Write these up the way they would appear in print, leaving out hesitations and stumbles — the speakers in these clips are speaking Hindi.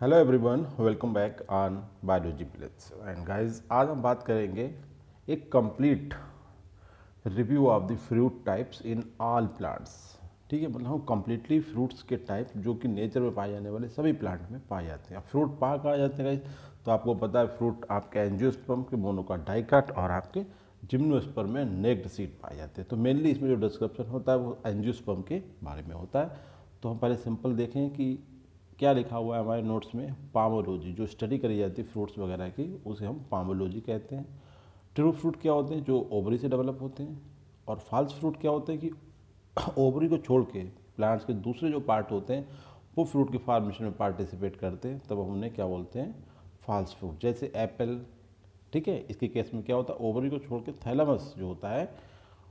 Hello everyone, welcome back on biology plates and guys. आज हम बात करेंगे एक complete review of the fruit types in all plants. ठीक है, मतलब हम कम्प्लीटली फ्रूट्स के टाइप जो कि नेचर में पाए जाने वाले सभी प्लांट में पाए जाते हैं। फ्रूट पा कहा जाते हैं गाइस, तो आपको पता है फ्रूट आपके एंजियोस्पर्म के मोनोकाट डाइकाट और आपके जिम्नोस्पर्म में नेक्ड सीड पाए जाते हैं। तो मेनली इसमें जो डिस्क्रिप्शन होता है वो एंजियोस्पर्म के बारे में होता है। तो हम पहले सिंपल देखें कि क्या लिखा हुआ है हमारे नोट्स में। पामोलॉजी, जो स्टडी करी जाती है फ्रूट्स वगैरह की, उसे हम पामोलॉजी कहते हैं। ट्रू फ्रूट क्या होते हैं, जो ओवरी से डेवलप होते हैं। और फॉल्स फ्रूट क्या होते हैं कि ओवरी को छोड़ के प्लांट्स के दूसरे जो पार्ट होते हैं वो फ्रूट के फॉर्मेशन में पार्टिसिपेट करते हैं, तब हम उन्हें क्या बोलते हैं, फॉल्स फ्रूट। जैसे एप्पल, ठीक है, इसके केस में क्या होता है, ओवरी को छोड़ के थैलेमस जो होता है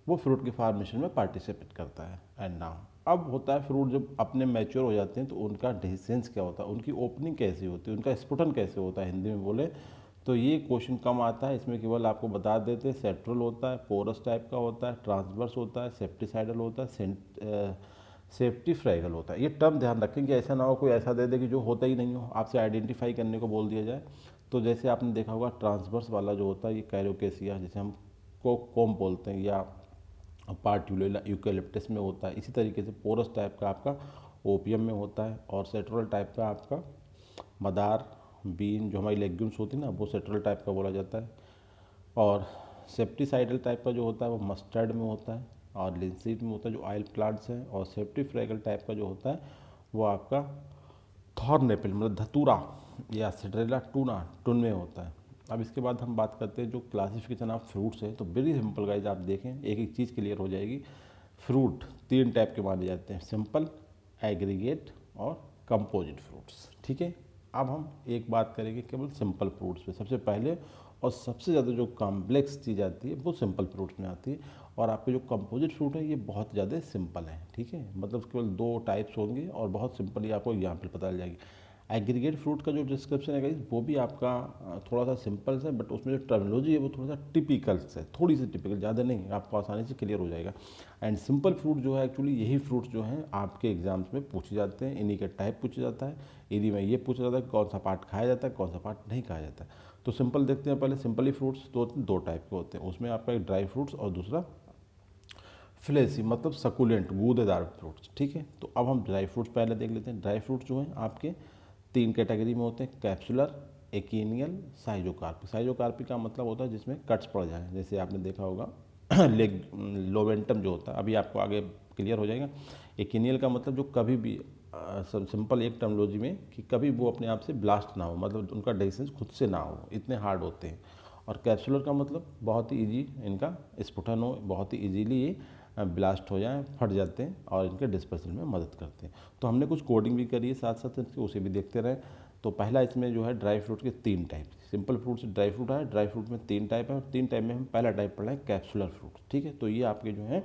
वो फ्रूट के फॉर्मेशन में पार्टिसिपेट करता है। एंड नाउ अब होता है फ्रूट जब अपने मैच्योर हो जाते हैं तो उनका डेhiscence क्या होता है, उनकी ओपनिंग कैसी होती है, उनका स्फुटन कैसे होता है, हिंदी में बोले तो ये क्वेश्चन कम आता है। इसमें केवल आपको बता देते हैं सेट्रल होता है, पोरस टाइप का होता है, ट्रांसवर्स होता है, सेप्टिसाइडल होता है, सेफ्टी फ्रैगल होता है। ये टर्म ध्यान रखें कि ऐसा ना हो कोई ऐसा दे दे कि जो होता ही नहीं हो, आपसे आइडेंटिफाई करने को बोल दिया जाए। तो जैसे आपने देखा होगा ट्रांसवर्स वाला जो होता है ये कैरोकेसिया, जिसे हम कोम बोलते हैं, या पार्ट्यूलेला यूकेलिप्टस में होता है। इसी तरीके से पोरस टाइप का आपका ओपियम में होता है, और सेट्रल टाइप का आपका मदार, बीन जो हमारी लेग्यूम्स होती है ना, वो सेट्रल टाइप का बोला जाता है। और सेप्टिसाइडल टाइप का जो होता है वो मस्टर्ड में होता है, और लिंसीड में होता है जो ऑयल प्लांट्स हैं। और सेप्टिफ्रैगल टाइप का जो होता है वो आपका थॉर्न एपल मतलब धतूरा या सिड्रेला टूना टुन में होता है। अब इसके बाद हम बात करते हैं जो क्लासिफिकेशन ऑफ फ्रूट्स है। तो वेरी सिंपल गाइज, आप देखें एक एक चीज़ क्लियर हो जाएगी। फ्रूट तीन टाइप के माने जाते हैं, सिंपल, एग्रीगेट और कंपोजिट फ्रूट्स। ठीक है, अब हम एक बात करेंगे केवल सिंपल फ्रूट्स पे सबसे पहले। और सबसे ज़्यादा जो कॉम्प्लेक्स चीज़ आती है वो सिंपल फ्रूट्स में आती है। और आपके जो कंपोजिट फ्रूट है ये बहुत ज़्यादा सिंपल है। ठीक है, मतलब केवल दो टाइप्स होंगे और बहुत सिंपल ही आपको एग्जाम्पल पता चल जाएगी। एग्रीगेट फ्रूट का जो डिस्क्रिप्शन है गाइस वो भी आपका थोड़ा सा सिंपल है, बट उसमें जो टर्मिनोलॉजी है वो थोड़ा सा टिपिकल है, थोड़ी सी टिपिकल, ज़्यादा नहीं, आपको आसानी से क्लियर हो जाएगा। एंड सिंपल फ्रूट जो है एक्चुअली यही फ्रूट्स जो हैं आपके एग्जाम्स में पूछे जाते हैं, इन्हीं के टाइप पूछा जाता है। इन्हीं में ये पूछा जाता है कौन सा पार्ट खाया जाता है, कौन सा पार्ट नहीं खाया जाता है। तो सिंपल देखते हैं पहले। सिंपली फ्रूट्स दो टाइप के होते हैं, उसमें आपका एक ड्राई फ्रूट्स और दूसरा फ्लेसी मतलब सकुलेंट गूदेदार फ्रूट्स। ठीक है, तो अब हम ड्राई फ्रूट्स पहले देख लेते हैं। ड्राई फ्रूट्स जो हैं आपके तीन कैटेगरी में होते हैं, कैप्सुलर, एकिनियल, साइजोकार्पिक। साइजोकार्पिक का मतलब होता है जिसमें कट्स पड़ जाए, जैसे आपने देखा होगा लेग लोवेंटम जो होता है, अभी आपको आगे क्लियर हो जाएगा। एकिनियल का मतलब जो कभी भी सिंपल एक टर्मोलॉजी में कि कभी वो अपने आप से ब्लास्ट ना हो, मतलब उनका डाइजेशन खुद से ना हो, इतने हार्ड होते हैं। और कैप्सुलर का मतलब बहुत ही ईजी इनका स्फुटन हो, बहुत ही ईजीली ये ब्लास्ट हो जाए, फट जाते हैं और इनके डिस्पर्सल में मदद करते हैं। तो हमने कुछ कोडिंग भी करी है साथ साथ इसके, उसे भी देखते रहें। तो पहला इसमें जो है ड्राई फ्रूट के तीन टाइप, सिंपल फ्रूट से ड्राई फ्रूट है, ड्राई फ्रूट में तीन टाइप है, और तीन टाइप में हम पहला टाइप पढ़ रहे हैं कैप्सुलर फ्रूट। ठीक है, तो ये आपके जो है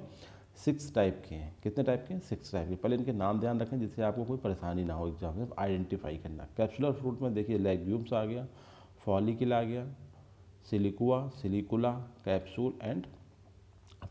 6 टाइप के हैं। कितने टाइप के हैं? 6 टाइप के। पहले इनके नाम ध्यान रखें जिससे आपको कोई परेशानी ना हो एग्जाम में आइडेंटिफाई करना। कैप्सुलर फ्रूट में देखिए लेग्यूम्स आ गया, फॉलिकल आ गया, सिलिकुआ, सिलिकुला, कैप्सूल एंड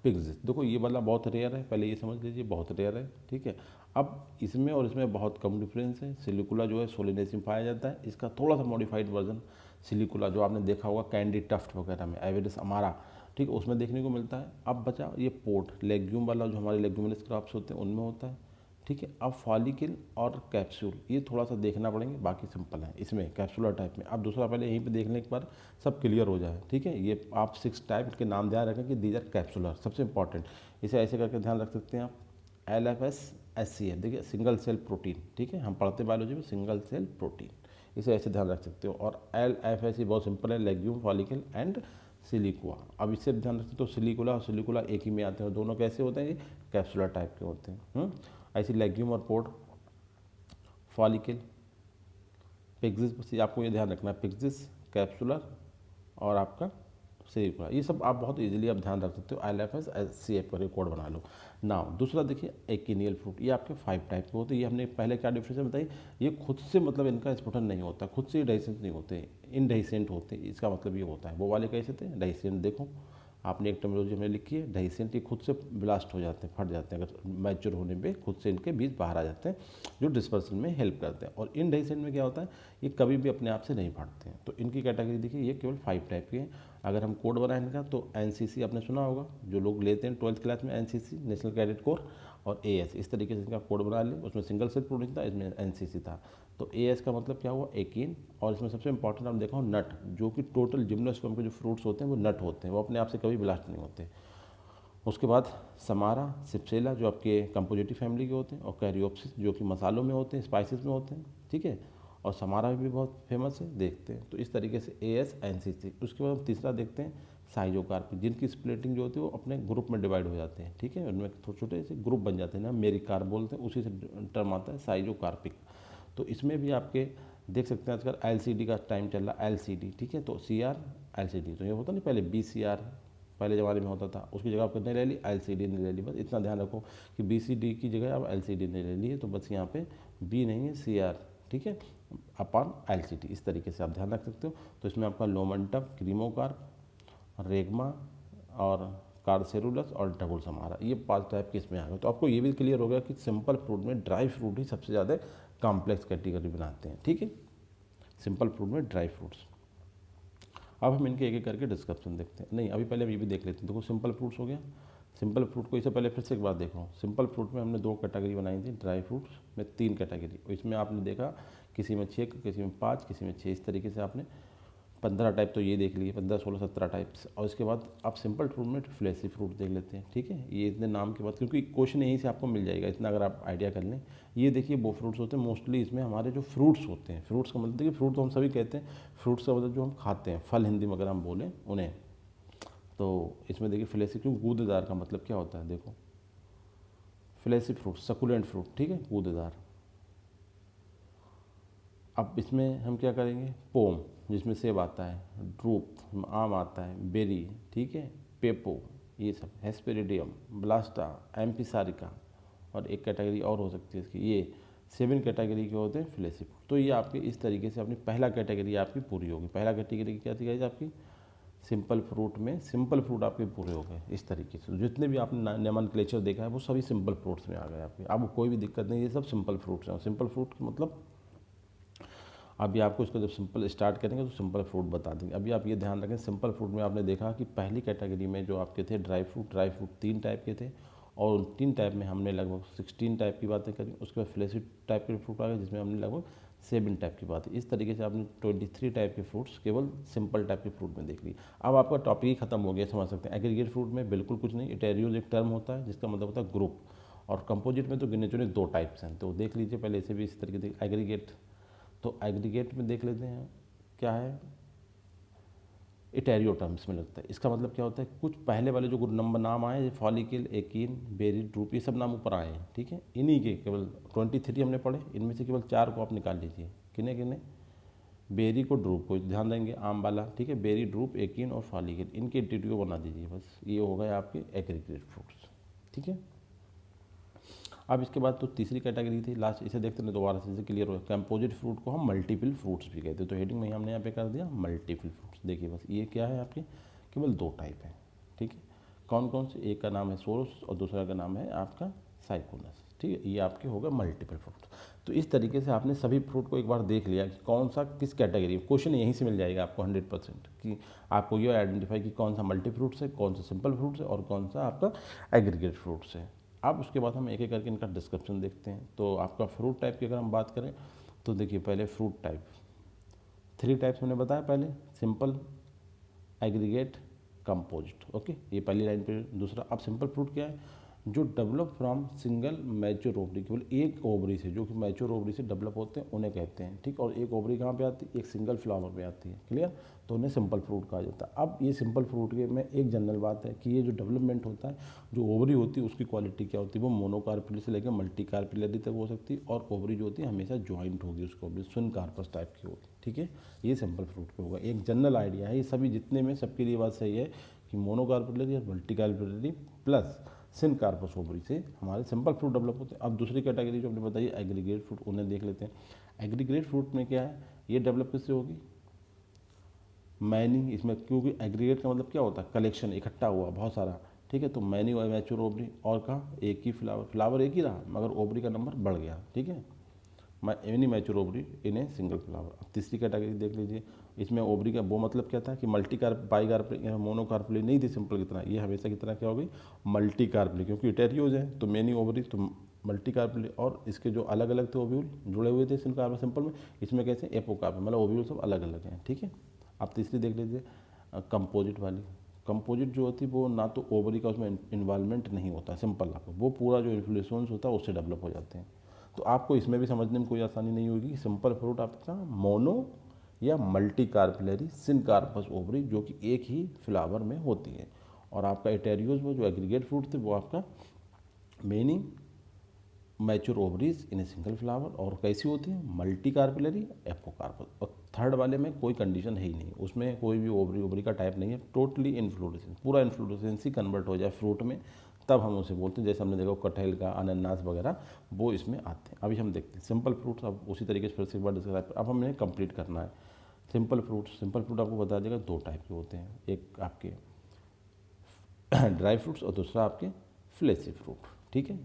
पिग्स। देखो ये वाला बहुत रेयर है, पहले ये समझ लीजिए बहुत रेयर है। ठीक है, अब इसमें और इसमें बहुत कम डिफरेंस है। सिलिकुला जो है सोलिनेसी में पाया जाता है, इसका थोड़ा सा मॉडिफाइड वर्जन सिलिकुला जो आपने देखा होगा कैंडी टफ्ट वगैरह में, एवेरिस अमारा, ठीक है, उसमें देखने को मिलता है। अब बचा ये पोर्ट लेग्यूम वाला जो हमारे लेग्यूमिनस क्रॉप्स होते हैं उनमें होता है। ठीक है, अब फॉलिकल और कैप्सूल ये थोड़ा सा देखना पड़ेंगे, बाकी सिंपल है इसमें कैप्सूलर टाइप में। अब दूसरा पहले यहीं पे देखने के बाद सब क्लियर हो जाए। ठीक है, ये आप 6 टाइप के नाम ध्यान रखें कि दीज आर कैप्सूलर, सबसे इंपॉर्टेंट। इसे ऐसे करके ध्यान रख सकते हैं आप। LFS SCF देखिए सिंगल सेल प्रोटीन। ठीक है, हम पढ़ते बायोलॉजी में सिंगल सेल प्रोटीन, इसे ऐसे ध्यान रख सकते हो। और LFS बहुत सिंपल है, लेग्यूम, फॉलिकल एंड सिलिकुआ। अब इससे ध्यान रखते तो सिलिकुला और सिलिकुला एक ही में आते हैं, दोनों कैसे होते हैं, ये कैप्सूलर टाइप के होते हैं। ऐसी लेग्यूम और पोर्ट, फॉलिकल, पिग्जिस, आपको ये ध्यान रखना है, पिग्जिस, कैप्सुलर और आपका सिलिकुला, ये सब आप बहुत इजीली आप ध्यान रख सकते हो। LFS SCF करके कोड बना लो। नाउ दूसरा देखिए एकिनियल फ्रूट, ये आपके 5 टाइप के होते हैं। ये हमने पहले क्या डिफरेंस बताई, ये खुद से मतलब इनका स्फुटन नहीं होता, खुद से डाइसेंट नहीं होते, इनडाइसेंट होते, इसका मतलब ये होता है। वो वाले कैसे थे डाइसेंट, देखो आपने एक टर्मिनोलॉजी हमें लिखी है, डाइसेंट, ये खुद से ब्लास्ट हो जाते हैं, फट जाते हैं, अगर मैच्योर होने पे खुद से इनके बीज बाहर आ जाते हैं, जो डिस्पर्सन में हेल्प करते हैं। और इन डाइसेंट में क्या होता है, ये कभी भी अपने आप से नहीं फटते हैं। तो इनकी कैटेगरी देखिए, ये केवल 5 टाइप के हैं। अगर हम कोड बनाएं इनका तो एनसीसी आपने सुना होगा, जो लोग लेते हैं 12th क्लास में, एनसीसी नेशनल कैडेट कोर, और एएस, इस तरीके से इनका कोड बना लिया। उसमें सिंगल सेल प्रोटीन था, इसमें एनसीसी था। तो एएस का मतलब क्या हुआ, एकीन। और इसमें सबसे इंपॉर्टेंट आपने देखा हो नट, जो कि टोटल जिम्नोस्पर्म के जो फ्रूट्स होते हैं वो नट होते हैं, वो अपने आप से कभी ब्लास्ट नहीं होते। उसके बाद समारा, सिप्सेला जो आपके कंपोजिटिव फैमिली के होते हैं, और कैरियोप्सिस जो कि मसालों में होते हैं, स्पाइसेस में होते हैं, ठीक है। और समारा भी बहुत फेमस है, देखते हैं। तो इस तरीके से एएस, एनसीसी। उसके बाद हम तीसरा देखते हैं साइजोकार्पिक, जिनकी स्प्लिटिंग जो होती है वो अपने ग्रुप में डिवाइड हो जाते हैं, ठीक है। उनमें छोटे छोटे से ग्रुप बन जाते हैं ना, मेरिकार बोलते हैं, उसी से टर्म आता है साइजोकार्पिक। तो इसमें भी आपके देख सकते हैं आजकल एलसीडी का टाइम चल रहा है, एलसीडी, ठीक है। तो सीआर, एलसीडी, तो ये होता नहीं पहले बीसीआर पहले ज़माने में होता था, उसकी जगह आप कितने ले ली, एलसीडी ने ले ली। बस इतना ध्यान रखो कि बीसीडी की जगह आप एलसीडी ने ले ली है, तो बस यहाँ पे बी नहीं है, सीआर, ठीक है, अपॉन एलसीडी, इस तरीके से आप ध्यान रख सकते हो। तो इसमें आपका लोमंटम, क्रीमोकार, रेगमा और कार्सेरुलस और डबल समारा, ये 5 टाइप के इसमें आ गए। तो आपको ये भी क्लियर हो गया कि सिंपल फ्रूट में ड्राई फ्रूट ही सबसे ज़्यादा कॉम्प्लेक्स कैटेगरी बनाते हैं, ठीक है, सिंपल फ्रूट में ड्राई फ्रूट्स। अब हम इनके एक एक करके डिस्क्रिप्शन देखते हैं। नहीं, अभी पहले हम ये भी देख लेते हैं। देखो सिंपल फ्रूट्स हो गया। सिंपल फ्रूट को इससे पहले फिर से एक बार देख रहा हूँ। सिंपल फ्रूट में हमने 2 कैटेगरी बनाई थी, ड्राई फ्रूट्स में 3 कैटेगरी। इसमें आपने देखा किसी में 6, किसी में 5, किसी में 6, इस तरीके से आपने 15 टाइप तो ये देख लिए, 15, 16, 17 टाइप्स। और इसके बाद आप सिंपल फ्रूट में फ्लैसी फ्रूट देख लेते हैं, ठीक है। ये इतने नाम के बाद, क्योंकि क्वेश्चन यहीं से आपको मिल जाएगा, इतना अगर आप आइडिया कर लें। ये देखिए वो फ्रूट्स होते हैं, मोस्टली इसमें हमारे जो फ्रूट्स होते हैं, फ्रूट्स का मतलब देखिए, फ्रूट तो हम सभी कहते हैं, फ्रूट्स का मतलब जो हम खाते हैं, फल हिंदी में अगर हम बोलें उन्हें। तो इसमें देखिए फ्लैसी, क्यों, गूदेदार का मतलब क्या होता है, देखो फ्लैसी फ्रूट, सकुलेंट फ्रूट, ठीक है, गूदेदार। अब इसमें हम क्या करेंगे, पोम जिसमें सेब आता है, ड्रूप आम आता है, बेरी, ठीक है, पेपो, ये सब, हेस्पेरिडियम, ब्लास्टा, एम्पिसारिका, और एक कैटेगरी और हो सकती है इसकी, ये 7 कैटेगरी के होते हैं फ्लैसी फ्रूट। तो ये आपके इस तरीके से अपनी पहला कैटेगरी आपकी पूरी होगी। पहला कैटेगरी क्या थी गाइस आपकी, सिंपल फ्रूट में सिंपल फ्रूट आपके पूरे हो गए इस तरीके से। जितने भी आपने नोमेनक्लेचर देखा है वो सभी सिंपल फ्रूट्स में आ गए आपके। अब कोई भी दिक्कत नहीं, ये सब सिंपल फ्रूट्स हैं। सिंपल फ्रूट मतलब अभी आपको इसको जब सिंपल स्टार्ट करेंगे तो सिंपल फ्रूट बता देंगे। अभी आप ये ध्यान रखें, सिंपल फ्रूट में आपने देखा कि पहली कैटेगरी में जो आपके थे ड्राई फ्रूट 3 टाइप के थे, और उन 3 टाइप में हमने लगभग 16 टाइप की बातें करी। उसके बाद फ्लैसी टाइप के फ्रूट आ गए, जिसमें हमने लगभग 7 टाइप की बात है। इस तरीके से आपने 23 टाइप के फ्रूट्स केवल सिंपल टाइप के फ्रूट में देख ली। अब आपका टॉपिक ही खत्म हो गया, समझ सकते हैं। एग्रीगेट फ्रूट में बिल्कुल कुछ नहीं, इटेरियोज एक टर्म होता है जिसका मतलब होता है ग्रुप, और कंपोजिट में तो गिने चुने 2 टाइप्स हैं। तो देख लीजिए पहले इसे भी इस तरीके से एग्रीगेट। तो एग्रीगेट में देख लेते हैं क्या है, इटेरियो टर्म्स में लगता है। इसका मतलब क्या होता है, कुछ पहले वाले जो नंबर नाम आए, फॉलिकल, एकीन, बेरी, ड्रूप, ये सब नाम ऊपर आए हैं, ठीक है। इन्हीं के केवल 23 हमने पढ़े, इनमें से केवल 4 को आप निकाल लीजिए। किने किने, बेरी को, ड्रूप को ध्यान देंगे, आम वाला, ठीक है, बेरी, ड्रूप, एकीन और फॉलिकल, इनके इंटीट्यूटिव बना दीजिए बस। ये हो गए आपके एग्रीगेट फ्रूट्स, ठीक है। अब इसके बाद तो तीसरी कैटेगरी थी लास्ट, इसे देखते हैं दोबारा से क्लियर हो। कंपोजिट फ्रूट को हम मल्टीपल फ्रूट्स भी कहते हैं। तो हेडिंग में हमने यहाँ पे कर दिया मल्टीपल फ्रूट्स। देखिए बस ये क्या है आपके, केवल 2 टाइप है, ठीक है। कौन कौन से, एक का नाम है सोरस और दूसरा का नाम है आपका साइकोनस, ठीक है। ये आपके होगा मल्टीपल फ्रूट। तो इस तरीके से आपने सभी फ्रूट को एक बार देख लिया कि कौन सा किस कैटेगरी, क्वेश्चन यहीं से मिल जाएगा आपको 100%, कि आपको ये आइडेंटिफाई कि कौन सा मल्टी फ्रूट्स है, कौन सा सिंपल फ्रूट्स है और कौन सा आपका एग्रीगेट फ्रूट्स है। अब उसके बाद हम एक एक करके इनका डिस्क्रिप्शन देखते हैं। तो आपका फ्रूट टाइप की अगर हम बात करें तो देखिए पहले फ्रूट टाइप 3 टाइप्स मैंने बताया पहले, सिंपल, एग्रीगेट, कंपोजिट, ओके, ये पहली लाइन पे। दूसरा, अब सिंपल फ्रूट क्या है, जो develop from single mature ovary, केवल एक ओवरी से, जो कि मैच्योर ओवरी से डेवलप होते हैं उन्हें कहते हैं, ठीक। और एक ओवरी कहाँ पे आती है, एक सिंगल फ्लावर पे आती है, क्लियर। तो उन्हें सिंपल फ्रूट कहा जाता है। अब ये सिंपल फ्रूट के में एक जनरल बात है कि ये जो डेवलपमेंट होता है, जो ओवरी होती है उसकी क्वालिटी क्या होती है, वो मोनोकार्पिलरी से लेकर मल्टीकार्पिलरी तक हो सकती है, और ओवरी जो होती है हमेशा ज्वाइंट होगी, उसको भी स्विन कार्पस टाइप की होगी, ठीक है। ये सिंपल फ्रूट पे होगा, एक जनरल आइडिया है। ये सभी जितने में सबके लिए बात सही है कि मोनोकार्पिलरी और मल्टीकार्पिलरी प्लस सिन कार्पस ओवरी से हमारे सिंपल फ्रूट डेवलप होते हैं। अब दूसरी कैटेगरी जो हमने बताई एग्रीगेट फ्रूट, उन्हें देख लेते हैं। एग्रीगेट फ्रूट में क्या है, ये डेवलप किससे होगी, मैनी, इसमें क्योंकि एग्रीगेट का मतलब क्या होता है, कलेक्शन, इकट्ठा हुआ बहुत सारा, ठीक है। तो मैनी और मैच्योर ओवरी, और कहा एक ही फ्लावर एक ही रहा मगर ओवरी का नंबर बढ़ गया, ठीक है। Any mature ovary in a single flower. अब तीसरी कैटेगरी देख लीजिए, इसमें ओवरी का वो मतलब क्या था कि मल्टी कार्प, बाई कार्प, मोनोकार्पली नहीं थी सिंपल की तरह, ये हमेशा की तरह क्या हो गई, मल्टी कार्पली, क्योंकि इटेरियोज है तो मेनी ओवरी, तो मल्टी कार्पली। और इसके जो अलग अलग थे ओव्यूल जुड़े हुए थे सिंपल में, इसमें कैसे एपोकार्प, मतलब ओव्यूल सब अलग अलग हैं, ठीक है। आप तीसरी देख लीजिए कंपोजिट वाली। कंपोजिट जो होती है वो ना तो ओवरी का उसमें इन्वॉल्वमेंट नहीं होता, सिंपल आपको वो पूरा जो इन्फ्लुएंस होता है उससे डेवलप हो जाते हैं। तो आपको इसमें भी समझने में कोई आसानी नहीं होगी कि सिंपल फ्रूट आपका मोनो या मल्टी कार्पलरी सिनकार्पस ओवरी जो कि एक ही फ्लावर में होती है। और आपका एटेरियोज वो जो एग्रीगेट फ्रूट थे वो आपका many mature ovaries in a single flower, और कैसी होती है, मल्टी कार्पलरी एपोकार्पस। और थर्ड वाले में कोई कंडीशन है ही नहीं, उसमें कोई भी ओवरी का टाइप नहीं है, टोटली इन्फ्लोरेसेंस, पूरा इन्फ्लोरेसेंस ही कन्वर्ट हो जाए फ्रूट में, तब हम उसे बोलते हैं। जैसे हमने देखा कटहल का, अनानास वगैरह वो इसमें आते हैं। अभी हम देखते हैं सिंपल फ्रूट्स, अब उसी तरीके से फिर से एक बार डिस्क्राइब, अब हमें कंप्लीट करना है सिंपल फ्रूट आपको बता देगा दो टाइप के होते हैं, एक आपके ड्राई फ्रूट्स और दूसरा आपके फ्लेसी फ्रूट, ठीक है।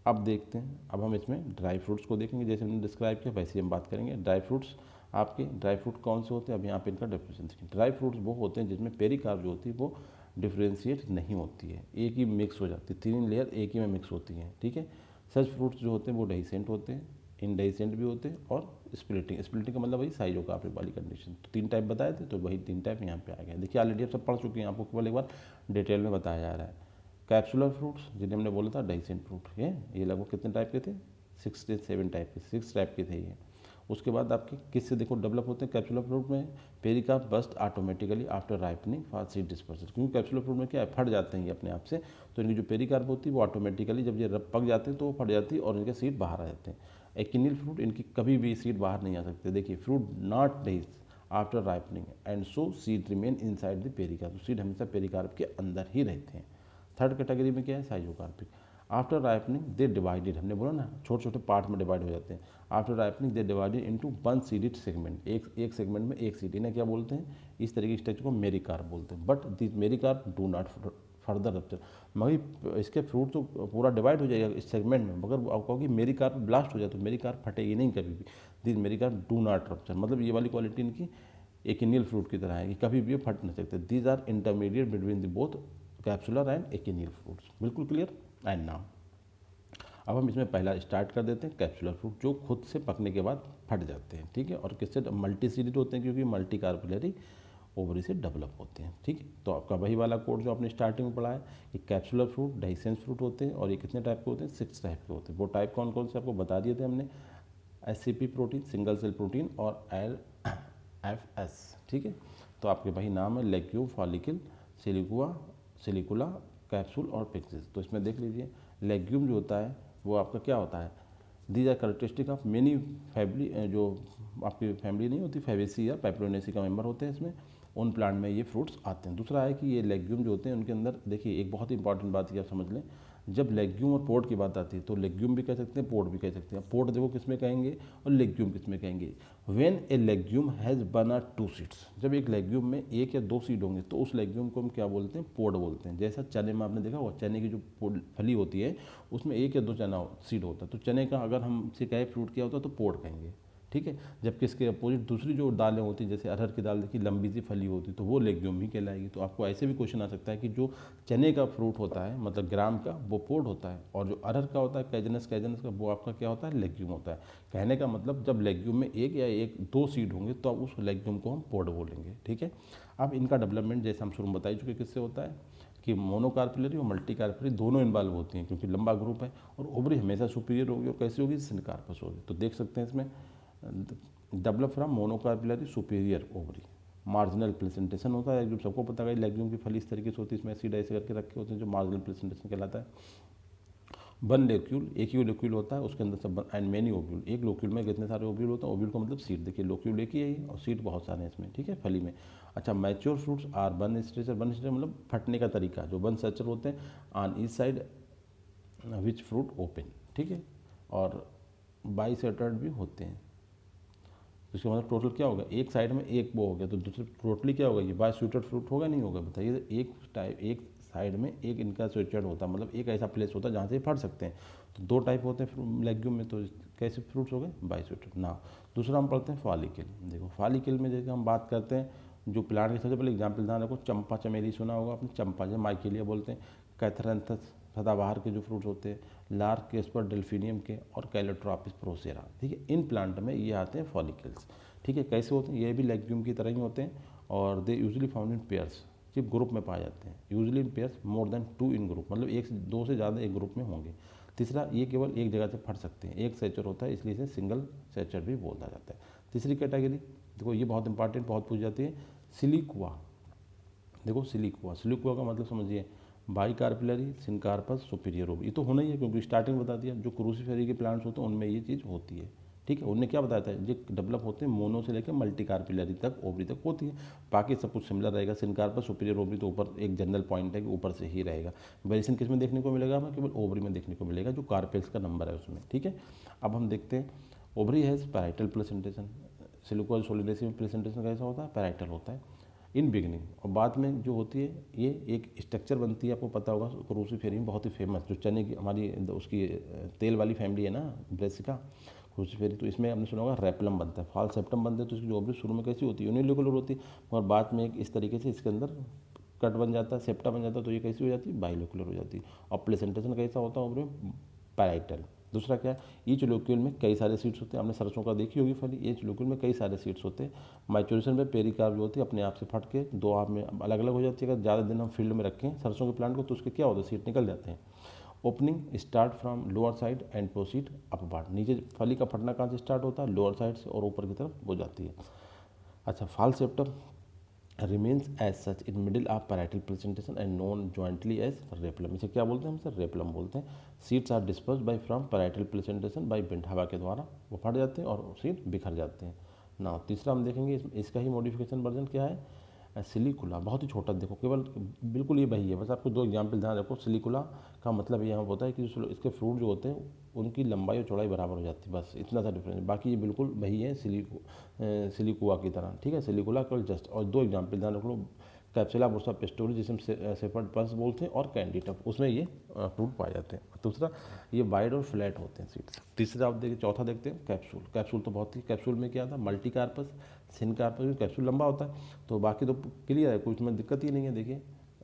अब देखते हैं, अब हम इसमें ड्राई फ्रूट्स को देखेंगे, जैसे हमने डिस्क्राइब किया वैसे हम बात करेंगे। ड्राई फ्रूट्स आपके, ड्राई फ्रूट कौन से होते हैं, अब यहाँ पे इनका डिफरेंस देखें। ड्राई फ्रूट्स वो होते हैं जिसमें पेरिकार्प जो होती है वो डिफ्रेंशिएट नहीं होती है, एक ही मिक्स हो जाती है, 3 लेयर एक ही में मिक्स होती हैं, ठीक है। सच फ्रूट्स जो होते हैं वो डेहिसेंट होते हैं, इनडेहिसेंट भी होते हैं, और स्प्लिटिंग का मतलब वही साइजों का वाली कंडीशन। तो 3 टाइप बताए थे, तो वही 3 टाइप यहाँ पे आ गए। देखिए ऑलरेडी आप सब पढ़ चुके हैं, आपको केवल एक बार डिटेल में बताया जा रहा है। कैप्सुलर फ्रूट्स जिन्हें हमने बोला था डेहिसेंट फ्रूट, ये लगभग कितने टाइप के थे, 6 से 7 टाइप के, 6 टाइप के थे ये। उसके बाद आपके किससे देखो डेवलप होते हैं कैप्सुलर फ्रूट में, pericarp burst automatically after ripening for seed dispersal, क्योंकि कैप्सुलर फ्रूट में क्या है, फट जाते हैं ये अपने आप से, तो इनकी जो पेरिकार्प होती है वो ऑटोमेटिकली जब ये पक जाते हैं तो वो फट जाती है और इनके सीड बाहर आ जाते हैं। एकिनिल फ्रूट, इनकी कभी भी सीड बाहर नहीं आ सकते। देखिए fruit not days after ripening and so seed remain inside the pericarp, seed हमेशा पेरिकार्प के अंदर ही रहते हैं। थर्ड कैटेगरी में क्या है, schizocarpic. After ripening they divided, हमने बोला ना छोटे छोटे पार्ट में डिवाइड हो जाते हैं। After ripening they divided into one seeded segment, एक सेगमेंट में एक सीड, इन्हें क्या बोलते हैं, इस तरीके के स्ट्रक्चर को मेरिकार्प बोलते हैं। But this mericarp do not further rupture, मगर इसके फ्रूट तो पूरा डिवाइड हो जाएगा इस सेगमेंट में, मगर आप कहोगे मेरिकार्प ब्लास्ट हो जाए तो मेरिकार्प फटेगी नहीं कभी भी। This mericarp do not rupture, मतलब ये वाली क्वालिटी इनकी एकिनियल फ्रूट की तरह है कि कभी भी फट नहीं सकते। These are intermediate between the both capsular and achenial fruits. बिल्कुल क्लियर। एंड नाउ अब हम इसमें पहला स्टार्ट कर देते हैं, कैप्सुलर फ्रूट जो खुद से पकने के बाद फट जाते हैं, ठीक है। और किससे, मल्टी सीडेड होते हैं क्योंकि मल्टी कार्पलरी ओवरी से डेवलप होते हैं, ठीक है। तो आपका वही वाला कोड जो आपने स्टार्टिंग में पढ़ा है कि कैप्सुलर फ्रूट डेहिसेंस फ्रूट होते हैं, और ये कितने टाइप के होते हैं, 6 टाइप के होते हैं। वो टाइप कौन कौन से आपको बता दिए थे हमने, SCP protein, single cell protein, और LFS, ठीक है। तो आपके वही नाम है, लेग्यूम, फॉलिकल, सिलिकुला, कैप्सूल और पिक्सिस। तो इसमें देख लीजिए लेग्यूम जो होता है वो आपका क्या होता है, these are characteristic of many family, जो आपकी फैमिली नहीं होती फैबेसी या पेपरोनेसी का मेंबर होते हैं इसमें, उन प्लांट में ये फ्रूट्स आते हैं। दूसरा है कि ये लेग्यूम जो होते हैं उनके अंदर, देखिए एक बहुत ही इंपॉर्टेंट बात ये आप समझ लें, जब लेग्यूम और पोर्ट की बात आती है तो लेग्यूम भी कह सकते हैं, पोर्ट भी कह सकते हैं। पोर्ट देखो किस में कहेंगे और लेग्यूम किस में कहेंगे। व्हेन ए लेग्यूम हैज़ बना 2 सीड्स, जब एक लेग्यूम में 1 या 2 सीड होंगे तो उस लेग्यूम को हम क्या बोलते हैं, पोर्ट बोलते हैं। जैसा चने में आपने देखा होगा, चने की जो फली होती है उसमें 1 या 2 चना सीड होता है, तो चने का अगर हमसे कहे फ्रूट क्या होता है तो पोर्ट कहेंगे, ठीक है। जबकि इसके अपोजिट दूसरी जो दालें होती हैं, जैसे अरहर की दाल देखिए लंबी सी फली होती है तो वो लेग्यूम ही कहलाएगी। तो आपको ऐसे भी क्वेश्चन आ सकता है कि जो चने का फ्रूट होता है मतलब ग्राम का वो पोर्ट होता है, और जो अरहर का होता है कैजनस का वो आपका क्या होता है, लेग्यूम होता है। कहने का मतलब जब लेग्यूम में 1 या 2 सीड होंगे तो अब उस लेग्यूम को हम पोर्ट बोलेंगे, ठीक है। अब इनका डेवलपमेंट जैसे हम शुरू में बता ही चुके किससे होता है कि मोनोकार्पलरी और मल्टीकार्पलरी दोनों इन्वॉल्व होती हैं, क्योंकि लंबा ग्रुप है। और ओवरी हमेशा सुपीरियर होगी, और कैसी होगी, सिनकार्पस होगी। तो देख सकते हैं इसमें develop from monocarpellary superior ovary, marginal presentation होता है, जो सबको पता है लेग्यूम की फली इस तरीके से होती है, इसमें सीड ऐसे करके रखे होते हैं जो मार्जिनल प्रेजेंटेशन कहलाता है। वन लोक्यूल, एक ही लोक्यूल होता है उसके अंदर सब, एंड मेनी ओव्यूल, एक लोक्यूल में कितने सारे ओव्यूल होते हैं, ओव्यूल का मतलब सीड, देखिए लोक्यूल एक ही है और सीड बहुत सारे हैं इसमें, ठीक है, फली में। अच्छा, mature fruits are one stretcher मतलब फटने का तरीका, जो वन स्ट्रेचर होते हैं on each side which fruit open, ठीक है, और बाई सेटर्ड भी होते हैं। तो इसका मतलब टोटल क्या होगा, एक साइड में एक वो हो गया, तो दूसरे टोटली क्या होगा, ये बाय स्वेटेड फ्रूट होगा नहीं होगा, बताइए। एक साइड में एक इनका स्वेटेड होता है, मतलब एक ऐसा प्लेस होता है जहाँ से फट सकते हैं। तो दो टाइप होते हैं लेग्यूम में, तो कैसे फ्रूट्स हो गए, बाय स्वेटेड ना। दूसरा हम पढ़ते हैं फॉलिकल। देखो फॉलिकल में जैसे हम बात करते हैं जो प्लांट की सबसे पहले एग्जाम्पल ध्यान रखो, चंपा चमेली सुना होगा आपने, चंपा जो माइकेलिया बोलते हैं, कैथरैंथस सदाबहार के जो फ्रूट्स होते हैं, लार केस्पर डेल्फिनियम के, और कैलोट्रॉपिस प्रोसेरा, ठीक है। इन प्लांट में ये आते हैं फॉलिकल्स, ठीक है। कैसे होते हैं, ये भी लेग्यूम की तरह ही होते हैं, और they usually found in pairs, सिर्फ ग्रुप में पाए जाते हैं, usually in pairs more than 2 in group, मतलब एक से दो से ज़्यादा एक ग्रुप में होंगे। तीसरा, ये केवल एक जगह से फट सकते हैं, एक सेचर होता है, इसलिए इसे सिंगल सेचर भी बोला जाता है। तीसरी कैटेगरी देखो, ये बहुत इंपॉर्टेंट, बहुत पूछ जाती है, सिलिकुआ। देखो सिलिकुआ का मतलब समझिए, बाई कार्पिलरी सिनकार्पस सुपीरियर ओवरी, ये तो होना ही है क्योंकि स्टार्टिंग बता दिया, जो क्रूसीफेरी के प्लांट्स होते हैं उनमें ये चीज़ होती है, ठीक है। उनने क्या बताया था, ये डेवलप होते हैं मोनो से लेकर मल्टी कार्पिलरी तक, ओवरी तक होती है। बाकी सब कुछ सिमिलर रहेगा, सिनकार्पस सुपीरियर ओवरी तो ऊपर एक जनरल पॉइंट है कि ऊपर से ही रहेगा। वेरिएशन किस में देखने को मिलेगा हमें, केवल ओवरी में देखने को मिलेगा, जो कार्पेल्स का नंबर है उसमें, ठीक है। अब हम देखते हैं, ovary has parietal placentation, siliqua सोलिडेसी में प्लेसेंटेशन कैसा होता है, पैराइटल होता है इन बिगनिंग, और बाद में जो होती है ये एक स्ट्रक्चर बनती है, आपको पता होगा क्रूसीफेरी में बहुत ही फेमस, जो चने की हमारी उसकी तेल वाली फैमिली है ना ब्रेसिका क्रूसीफेरी, तो इसमें हमने सुना होगा रेपलम बनता है, फाल सेप्टम बनते हैं, तो इसकी जो ओवरी शुरू में कैसी होती है, यूनिलोकुलर होती है, मगर बाद में एक इस तरीके से इसके अंदर कट बन जाता है, सेप्टा बन जाता है, तो ये कैसी हो जाती है, बाइलोकुलर हो जाती है। और प्लेसेंटेशन कैसा होता है ओवरी में, पैराइटल। दूसरा क्या है, ईच लोक्यूल में कई सारे सीड्स होते हैं, आपने सरसों का देखी होगी फली, ईच लोक्यूल में कई सारे सीड्स होते हैं। मैच्योरेशन में पेरिकार्प जो होती है अपने आप से फट के दो आप में अलग अलग हो जाती है। अगर ज़्यादा दिन हम फील्ड में रखें सरसों के प्लांट को तो उसके क्या होता है, सीड निकल जाते हैं। Opening start from lower side and proceed upward, नीचे फली का फटना कहाँ से स्टार्ट होता है, लोअर साइड से, और ऊपर की तरफ हो जाती है। अच्छा, fall septum remains as such in middle of parietal presentation and known jointly as replum, इसे क्या बोलते हैं हम सर, रेपलम बोलते हैं। Seeds are disperse by from parietal placentation by wind, हवा के द्वारा वो फट जाते हैं और सीड बिखर जाते हैं ना। तीसरा हम देखेंगे इसका ही मॉडिफिकेशन वर्जन क्या है, सिलिकुला, बहुत ही छोटा, देखो केवल बिल्कुल ये वही है, बस आपको दो एग्जाम्पल ध्यान रखो। सिलिकुला का मतलब यहाँ होता है कि इसके फ्रूट जो होते हैं उनकी लंबाई और चौड़ाई बराबर हो जाती है, बस इतना सा डिफरेंस, बाकी ये बिल्कुल वही है सिलिकुआ की तरह, ठीक है। सिलिकुला केवल जस्ट, और दो एग्जाम्पल ध्यान रख लो, कैप्सुला बुर्सा पेस्टोरी जिसे हम सेफर्ड पल्स बोलते हैं, और कैंडीटम, उसमें ये फ्रूट पाए जाते हैं। दूसरा, ये वाइड और फ्लैट होते हैं सीड्स। तीसरा आप देखिए, चौथा देखते हैं कैप्सूल। कैप्सूल तो बहुत ही, कैप्सूल में क्या था, मल्टी कार्पस सिनकार्पस, कैप्सूल लंबा होता है, तो बाकी तो क्लियर है, कुछ में दिक्कत ही नहीं है। देखिए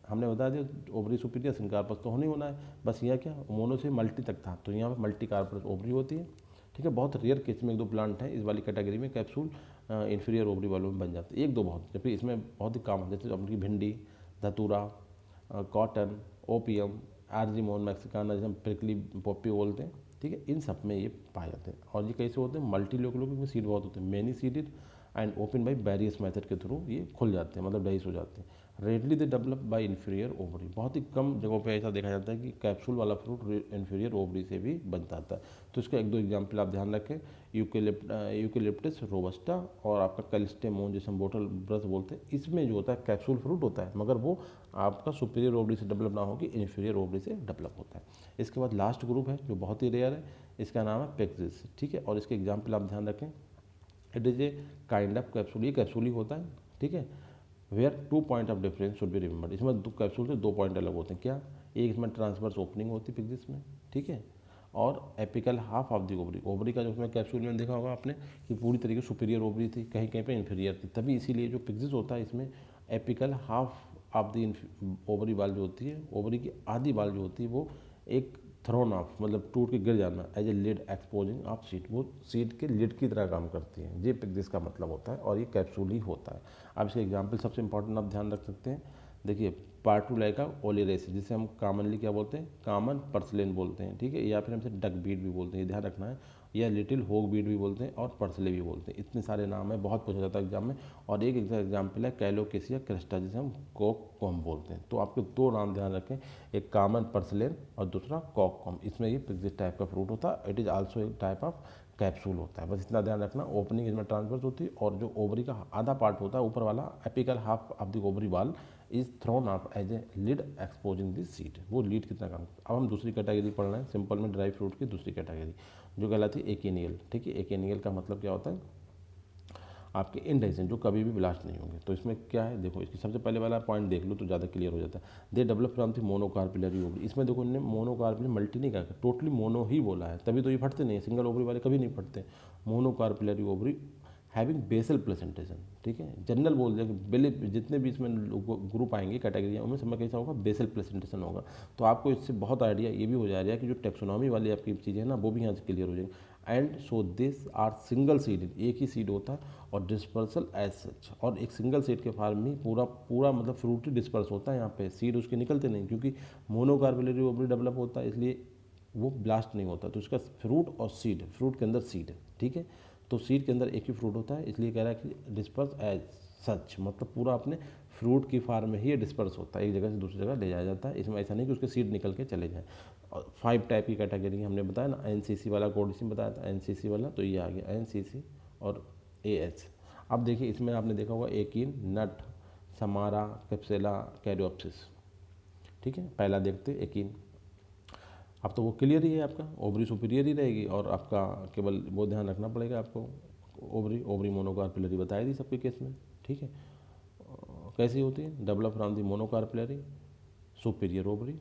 हमने बता दिया ओवरी सुपीरियर सिनकार्पस तो होने ही होना है, बस यहाँ क्या मोनो से मल्टी तक था, तो यहाँ पर मल्टी कार्पस ओवरी होती है, ठीक है। बहुत रेयर केस में एक दो प्लांट हैं इस वाली कैटेगरी में कैप्सूल इन्फीरियर ओवरी वालों में बन जाते हैं, एक दो बहुत, जबकि इसमें बहुत ही कॉमन, जैसे अपनी भिंडी, धतूरा, कॉटन, ओपियम, आर्जिमोन मैक्सिकाना, जैसे हम प्रिकली पॉपी बोलते हैं, ठीक है। इन सब में ये पाए जाते हैं, और ये कैसे होते हैं, मल्टी लोकल में सीड बहुत होते हैं, many seeded and open by various method के थ्रू ये खुल जाते हैं, मतलब डाइस हो जाते हैं। Readily they develop by inferior ovary, बहुत ही कम जगहों पे ऐसा देखा जाता है कि कैप्सूल वाला फ्रूट इन्फीरियर ओवरी से भी बनता आता है। तो इसका एक दो एग्जाम्पल आप ध्यान रखें, यूकेलिप्टस रोबस्टा और आपका कैलिस्टेमोन, जिसे हम बोटल ब्रश बोलते हैं, इसमें जो होता है कैप्सूल फ्रूट होता है, मगर वो आपका सुपीरियर ओवरी से डेवलप ना होगी, इन्फीरियर ओवरी से डेवलप होता है। इसके बाद लास्ट ग्रुप है जो बहुत ही रेयर है, इसका नाम है पेक्सिस, ठीक है। और इसके एग्जाम्पल आप ध्यान रखें, it is a kind of capsule, ये कैप्सूल ही होता है, ठीक है। Where 2 point of difference should be remembered, इसमें दो कैप्सूल से 2 पॉइंट अलग होते हैं, क्या, एक इसमें ट्रांसवर्स ओपनिंग होती है पिग्जिस में, ठीक है, और apical half of the ovary, ovary का जो उसमें कैप्सूल में देखा होगा आपने कि पूरी तरीके से सुपीरियर ओवरी थी, कहीं कहीं पे इन्फीरियर थी, तभी इसीलिए जो पिग्जिस होता है इसमें apical half of the ovary बाल जो होती है, ओवरी की आधी बाल जो होती है वो एक थ्रोन ऑफ, मतलब टूट के गिर जाना, as a lid exposing of seed, वो सीड के लिड की तरह काम करती है, ये पिग्जिस का मतलब होता है, और ये कैप्सूल ही होता है। अब इसके एग्जाम्पल सबसे इंपॉर्टेंट आप ध्यान रख सकते हैं, देखिए पार्टुलाइका ओलेरेसिस, जिसे हम कॉमनली क्या बोलते हैं, कॉमन पर्सलेन बोलते हैं, ठीक है, या फिर हमसे डक बीट भी बोलते हैं, ये ध्यान रखना है, या लिटिल होग बीट भी बोलते हैं, और पर्सले भी बोलते हैं, इतने सारे नाम है, बहुत पूछा जाता है एग्जाम में। और एक एग्जाम्पल है कैलोकेसिया क्रिस्टा, जिसे हम कॉककॉम बोलते हैं। तो आपके दो नाम ध्यान रखें, एक कॉमन पर्सलेन और दूसरा कॉककॉम, इसमें ये पिग्जिस टाइप का फ्रूट होता है, इट इज़ आल्सो एक टाइप ऑफ कैप्सूल होता है, बस इतना ध्यान रखना। ओपनिंग इसमें ट्रांसवर्स होती है, और जो ओवरी का आधा पार्ट होता है ऊपर वाला, apical half of the ovary wall is thrown off as a lid exposing the seed, वो लीड कितना काम। अब हम दूसरी कैटेगरी पढ़ रहे हैं सिंपल में ड्राई फ्रूट की दूसरी कैटेगरी, जो कहलाती है एकेनियल, ठीक है। एकेनियल का मतलब क्या होता है, आपके इंडाइसेंट जो कभी भी ब्लास्ट नहीं होंगे। तो इसमें क्या है, देखो इसकी सबसे पहले वाला पॉइंट देख लो तो ज़्यादा क्लियर हो जाता है। They develop from the monocarpellary ovary. इसमें देखो इन्होंने मोनोकार्पिलरी मल्टी नहीं कहा, टोटली मोनो ही बोला है, तभी तो ये फटते नहीं है, सिंगल ओवरी वाले कभी नहीं फटते। Monocarpellary ovary having basal placentation, ठीक है। जनरल बोल दिया कि बेले जितने भी इसमें ग्रुप आएंगे कैटेगरी उनमें सब में कैसा होगा, बेसल प्लेसेंटेशन होगा। तो आपको इससे बहुत आइडिया ये भी हो जा रहा है कि जो टेक्सोनॉमी वाली आपकी चीज़ें हैं ना वो भी यहाँ से क्लियर हो जाएंगी। And so this are single seeded, एक ही सीड होता है और डिस्पर्सल एज सच। और एक सिंगल सीड के फार्म में पूरा पूरा मतलब फ्रूट ही डिस्पर्स होता है, यहाँ पे सीड उसके निकलते नहीं, क्योंकि मोनोकार्पिलरी ओवरी डेवलप होता है इसलिए वो ब्लास्ट नहीं होता। तो इसका फ्रूट और सीड, फ्रूट के अंदर सीड है, ठीक है। तो सीड के अंदर एक ही फ्रूट होता है, इसलिए कह रहा है कि डिस्पर्स एज सच, मतलब पूरा अपने फ्रूट की फार्म में ही ये डिस्पर्स होता है, एक जगह से दूसरी जगह ले जाया जाता है। इसमें ऐसा नहीं कि उसके सीड निकल के चले जाएँ। और 5 टाइप की कैटेगरी हमने बताया ना, एनसीसी वाला कोड इसमें बताया था, एनसीसी वाला, तो ये आ गया एनसीसी और एएच। अब देखिए इसमें आपने देखा होगा एकीन, नट, समारा, कैप्सेला, कैरियोप्सिस, ठीक है। पहला देखते एकीन। अब तो वो क्लियर ही है, आपका ओवरी सुपीरियर ही रहेगी और आपका केवल वो ध्यान रखना पड़ेगा आपको, ओवरी मोनोकार्पिलरी बताई दी सबके केस में, ठीक है। कैसी होती है, develop from the monocarpellary superior ovary.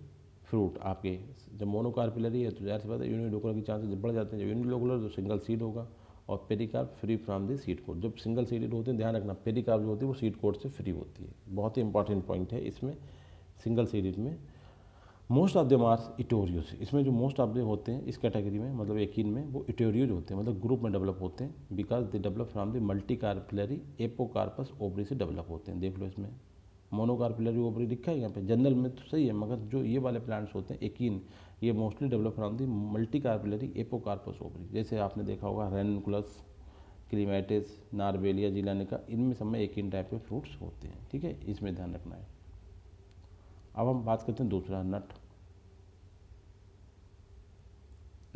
Fruit आपके जब मोनोकार्पिलरी है तो ज़ाहिर सी बात है यूनिलोकुलर की चांसेस बढ़ जाते हैं। जब यूनिलोकुलर तो सिंगल सीड होगा और pericarp free from the seed coat. जब सिंगल सीडेड होते हैं ध्यान रखना, पेरिकार्प जो होती है वो सीड कोट से फ्री होती है, बहुत ही इंपॉर्टेंट पॉइंट है इसमें सिंगल सीडेड में। मोस्ट ऑफ देम आर इटोरियोस, इसमें जो मोस्ट ऑफ दे होते हैं इस कैटेगरी में मतलब एकीन में, वो इटोरियोज होते हैं, मतलब ग्रुप में डेवलप होते हैं, because they develop from the multicarpellary apocarpous ovary से डेवलप होते हैं। देख लो इसमें मोनोकार्पिलरी ओवरी लिखा है यहाँ पे, जनरल में तो सही है, मगर जो ये वाले प्लांट्स होते हैं एकीन, ये mostly develop from the multicarpellary apocarpous ovary. जैसे आपने देखा होगा रेनकुलस, क्लीमेटिस, नार्वेलिया, जिलानिका, इनमें सब में एकीन टाइप के फ्रूट्स होते हैं, ठीक है, इसमें ध्यान रखना है। अब हम बात करते हैं दूसरा नट।